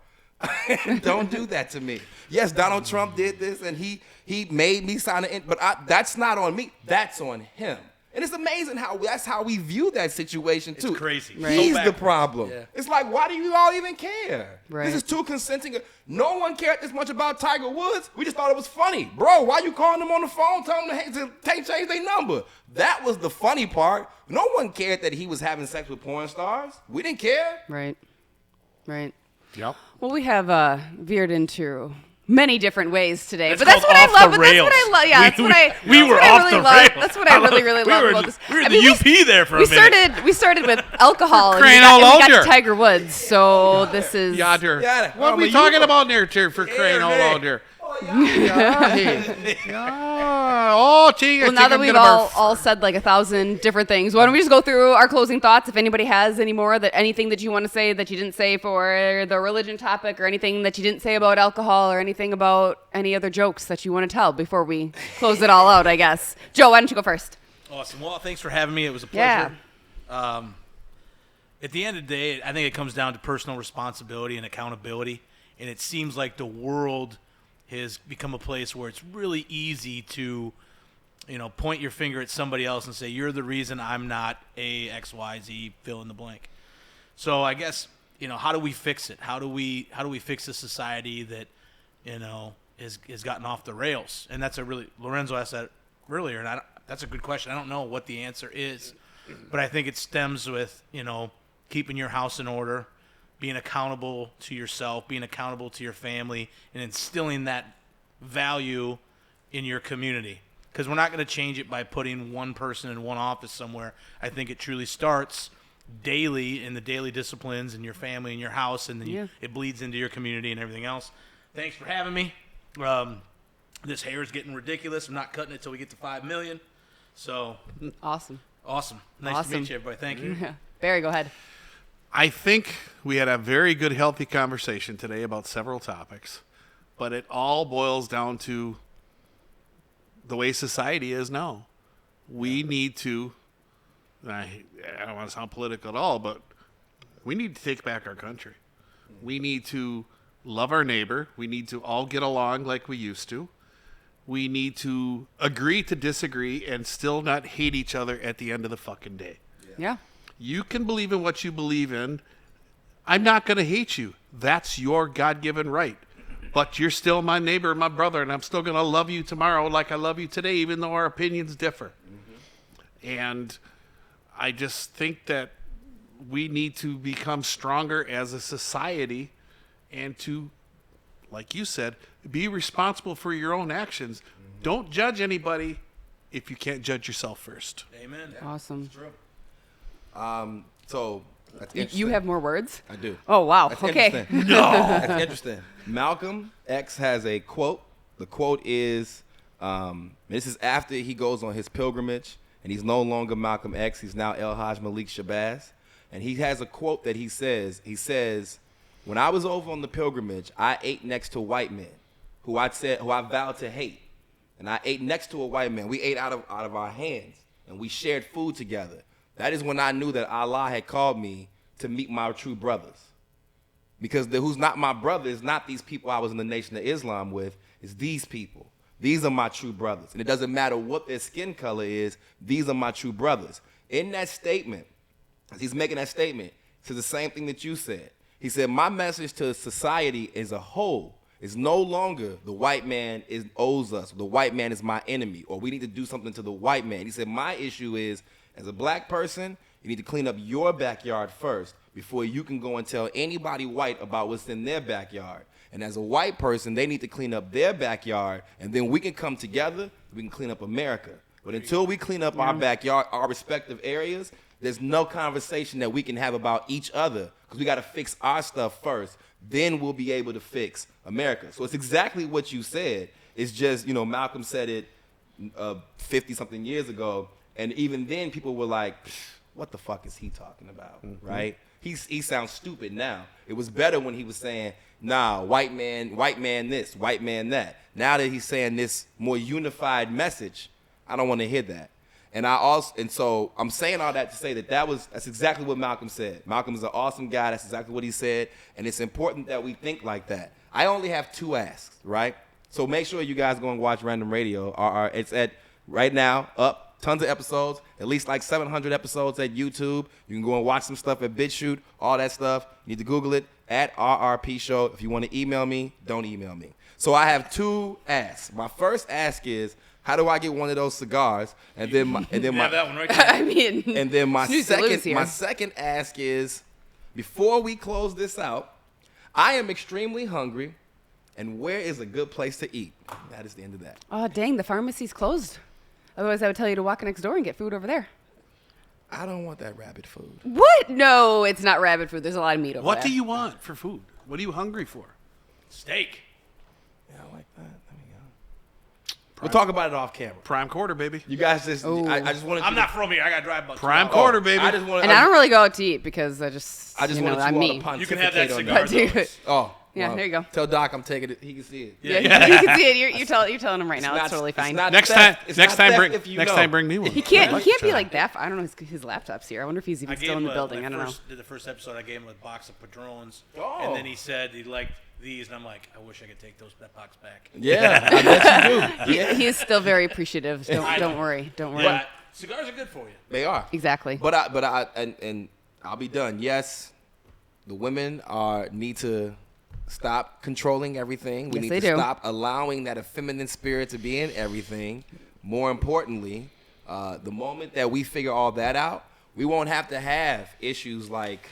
Don't do that to me. Yes, Donald Trump did this, and he made me sign it, but that's not on me. That's on him. And it's amazing how that's how we view that situation too. It's crazy. Right. He's So the backwards. problem. Yeah. It's like, why do you all even care? Right. This is too consenting. No one cared this much about Tiger Woods. We just thought it was funny, bro. Why you calling them on the phone, telling them to change their number? That was the funny part. No one cared that he was having sex with porn stars. We didn't care. Right. Right. Yep. Well, we have veered into many different ways today, That's but that's called what I off love. the But that's rails. what I love. Yeah, that's what I. We that's were what I off really the love. rails. That's what I really love we were, about this. We were I in mean, the UP there for a minute. We started with alcohol and Crying we out got louder. to Tiger Woods. So this is Yonder. Yeah, What are we I'm a talking youth. about there, for crying out hey. loud there? Oh, gee, well, now that we've all said like 1,000 different things, why don't we just go through our closing thoughts? If anybody has any more, anything that you want to say that you didn't say for the religion topic, or anything that you didn't say about alcohol, or anything about any other jokes that you want to tell before we close it all out, I guess. Joe, why don't you go first? Awesome. Well, thanks for having me. It was a Yeah. pleasure. At the end of the day, I think it comes down to personal responsibility and accountability. And it seems like the world has become a place where it's really easy to, point your finger at somebody else and say, you're the reason I'm not A, X, Y, Z, fill in the blank. So I guess, how do we fix it? How do we fix a society that, has gotten off the rails? And that's Lorenzo asked that earlier, and that's a good question. I don't know what the answer is, but I think it stems with, keeping your house in order, being accountable to yourself, being accountable to your family, and instilling that value in your community. Because we're not going to change it by putting one person in one office somewhere. I think it truly starts daily in the daily disciplines in your family, in your house, and then it bleeds into your community and everything else. Thanks for having me. This hair is getting ridiculous. I'm not cutting it till we get to 5 million. So Awesome. awesome. Nice to Awesome. meet you, everybody. Thank you. Barry, go ahead. I think we had a very good, healthy conversation today about several topics, but it all boils down to the way society is now. We need to, I don't want to sound political at all, but we need to take back our country. We need to love our neighbor. We need to all get along like we used to. We need to agree to disagree and still not hate each other at the end of the fucking day. Yeah. You can believe in what you believe in. I'm not going to hate you. That's your God-given right. But you're still my neighbor, my brother, and I'm still going to love you tomorrow like I love you today, even though our opinions differ. And I just think that we need to become stronger as a society and to, like you said, be responsible for your own actions. Don't judge anybody if you can't judge yourself first. Amen. Awesome. So that's You interesting. have more words? I do. Oh, wow. That's Okay. interesting. No, that's interesting. Malcolm X has a quote. The quote is, this is after he goes on his pilgrimage, and he's no longer Malcolm X. He's now El Hajj Malik Shabazz. And he has a quote that he says, when I was over on the pilgrimage, I ate next to white men who I vowed to hate. And I ate next to a white man. We ate out of our hands, and we shared food together. That is when I knew that Allah had called me to meet my true brothers. Because who's not my brother is not these people I was in the Nation of Islam with, it's these people. These are my true brothers. And it doesn't matter what their skin color is, these are my true brothers. In that statement, as he's making that statement, he says the same thing that you said. He said, my message to society as a whole is no longer the white man owes us, the white man is my enemy, or we need to do something to the white man. He said, my issue is, as a black person, you need to clean up your backyard first before you can go and tell anybody white about what's in their backyard. And as a white person, they need to clean up their backyard, and then we can come together, we can clean up America. But until we clean up our backyard, our respective areas, there's no conversation that we can have about each other, because we got to fix our stuff first. Then we'll be able to fix America. So it's exactly what you said. It's just, Malcolm said it 50-something years ago, and even then people were like, what the fuck is he talking about, right? He sounds stupid now. It was better when he was saying, nah, white man this, white man that. Now that he's saying this more unified message, I don't want to hear that. And so I'm saying all that to say that's exactly what Malcolm said. Malcolm is an awesome guy. That's exactly what he said. And it's important that we think like that. I only have 2 asks, right? So make sure you guys go and watch Random Radio. It's at right now up. Tons of episodes, at least like 700 episodes at YouTube. You can go and watch some stuff at BitChute, all that stuff. You need to Google it, at RRP Show. If you want to email me, don't email me. So I have 2 asks. My first ask is, how do I get one of those cigars? And then my have that one right there. I mean, and then my snooze to lose here. second ask is, before we close this out, I am extremely hungry, and where is a good place to eat? That is the end of that. Oh, dang, the pharmacy's closed. Otherwise, I would tell you to walk next door and get food over there. I don't want that rabbit food. What? No, it's not rabbit food. There's a lot of meat over there. What do you want for food? What are you hungry for? Steak. Yeah, I like that. There we go. We'll talk about it off camera. Prime quarter, baby. You guys just, I just wanted I'm you not from here. I got to drive about 2 Prime hours. quarter, baby. I just wanted, And I don't really go out to eat because I just wanted I'm you all me. to pontificate You can have that on cigar. Dude. Oh. Yeah, there you go. Tell Doc I'm taking it. He can see it. Yeah, you can see it. You're telling him right now. It's totally fine. Next time, bring me one. He can't be like that. I don't know. His laptop's here. I wonder if he's even still in the building. I don't know. Did the first episode, I gave him a box of Padrones. Oh. And then he said he liked these, and I'm like, I wish I could take that box back. Yeah, I bet you do. Yeah. He is still very appreciative. Don't worry. Don't worry. Yeah, cigars are good for you. They are. Exactly. But I'll be done. Yes, the women need to stop controlling everything. We Yes, need they to do. stop allowing that feminine spirit to be in everything. More importantly, the moment that we figure all that out, we won't have to have issues like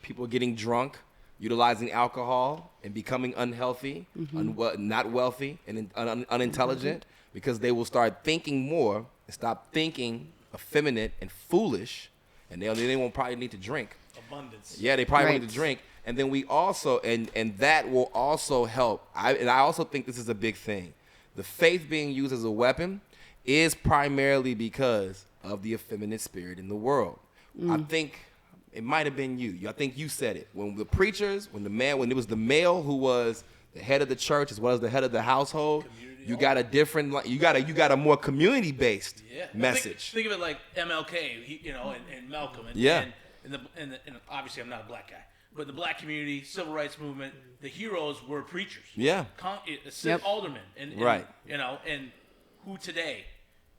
people getting drunk, utilizing alcohol, and becoming unhealthy, not wealthy, and unintelligent, because they will start thinking more and stop thinking effeminate and foolish, and they won't probably need to drink. Abundance. Yeah, they probably Right. need to drink. And then we also, and that will also help. I also think this is a big thing. The faith being used as a weapon is primarily because of the effeminate spirit in the world. I think it might have been you. I think you said it. When the preachers, when it was the male who was the head of the church as well as the head of the household, you got a different, you got a more community-based message. Think of it like MLK, and Malcolm. And, Yeah. And obviously, I'm not a black guy. But in the black community, civil rights movement, the heroes were preachers. Yeah. Sid Alderman. And, Right. And who today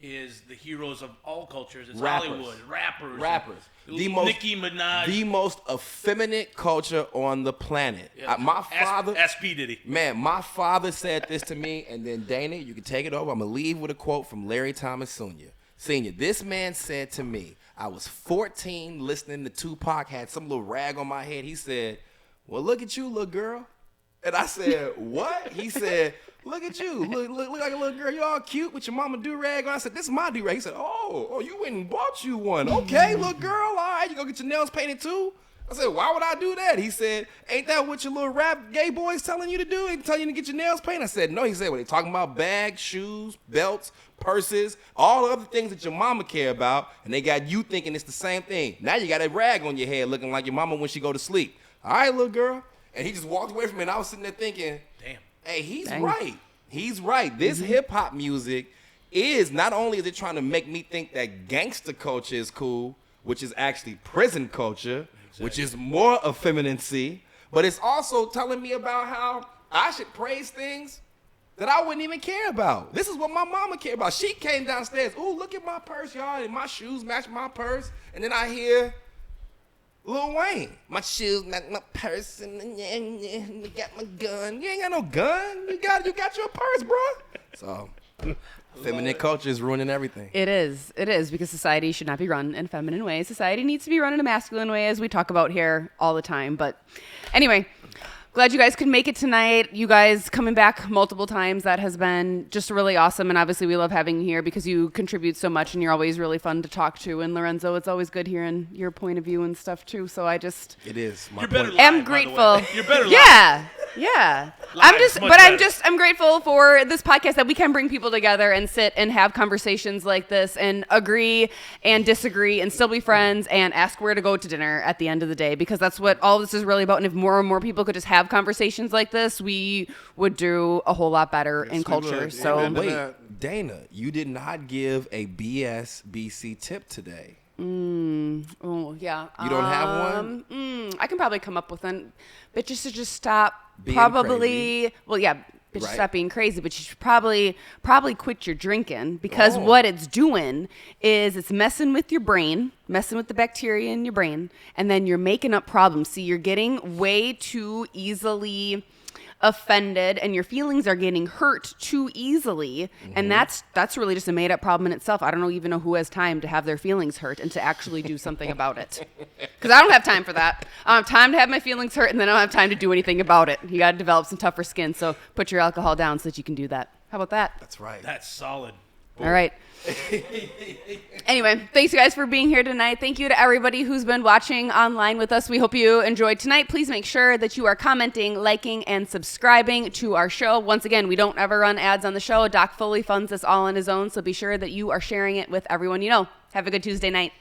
is the heroes of all cultures? It's Rappers. Hollywood, rappers. Nicki Minaj. The most effeminate culture on the planet. My father, Ask P. Diddy. man, my father said this to me, and then Dana, you can take it over. I'm gonna leave with a quote from Larry Thomas Sr. This man said to me, I was 14 listening to Tupac, had some little rag on my head. He said, well, look at you, little girl. And I said, what? He said, Look at you. Look like a little girl. You all cute with your mama do-rag on. I said, this is my do-rag. He said, oh, you went and bought you one. Okay, little girl. All right, you go get your nails painted too? I said, why would I do that? He said, ain't that what your little rap gay boys telling you to do? They telling you to get your nails painted? I said, no. He said, well, they talking about bags, shoes, belts, purses, all the other things that your mama care about, and they got you thinking it's the same thing. Now you got a rag on your head looking like your mama when she go to sleep. All right, little girl. And he just walked away from me, and I was sitting there thinking, Damn. hey, he's right. He's right. This hip-hop music is, not only is it trying to make me think that gangster culture is cool, which is actually prison culture, which is more effeminacy, but it's also telling me about how I should praise things that I wouldn't even care about. This is what my mama cared about. She came downstairs, ooh, look at my purse, y'all, and my shoes match my purse. And then I hear Lil Wayne, my shoes match my purse, and I got my gun. You ain't got no gun. You got your purse, bro. So feminine culture is ruining everything. It is, because society should not be run in feminine ways. Society needs to be run in a masculine way, as we talk about here all the time. But anyway, glad you guys could make it tonight. You guys coming back multiple times, that has been just really awesome. And obviously we love having you here because you contribute so much and you're always really fun to talk to. And Lorenzo, it's always good hearing your point of view and stuff too. So I just It is. My You're better point. live, am by the grateful. way. You're better live. Yeah. Live is much better. I'm grateful for this podcast that we can bring people together and sit and have conversations like this and agree and disagree and still be friends and ask where to go to dinner at the end of the day, because that's what all this is really about. And if more and more people could just have conversations like this, we would do a whole lot better in we culture. would. So Amen to Wait, that. Dana, you did not give a BSBC tip today. oh yeah. You don't have one? I can probably come up with one. Bitches should just stop. Being Probably. crazy. Well, yeah. Bitches Right. stop being crazy, but you should probably quit your drinking, because Oh. what it's doing is it's messing with your brain, messing with the bacteria in your brain, and then you're making up problems. See, you're getting way too easily offended and your feelings are getting hurt too easily, and that's really just a made up problem in itself. I don't even know who has time to have their feelings hurt and to actually do something about it, because I don't have time for that. I don't have time to have my feelings hurt, and then I don't have time to do anything about it. You got to develop some tougher skin, so put your alcohol down so that you can do that. How about that? That's right. That's solid. All right. Anyway, thanks you guys for being here tonight. Thank you to everybody who's been watching online with us. We hope you enjoyed tonight. Please make sure that you are commenting, liking, and subscribing to our show. Once again, we don't ever run ads on the show. Doc fully funds this all on his own, so be sure that you are sharing it with everyone you know. Have a good Tuesday night.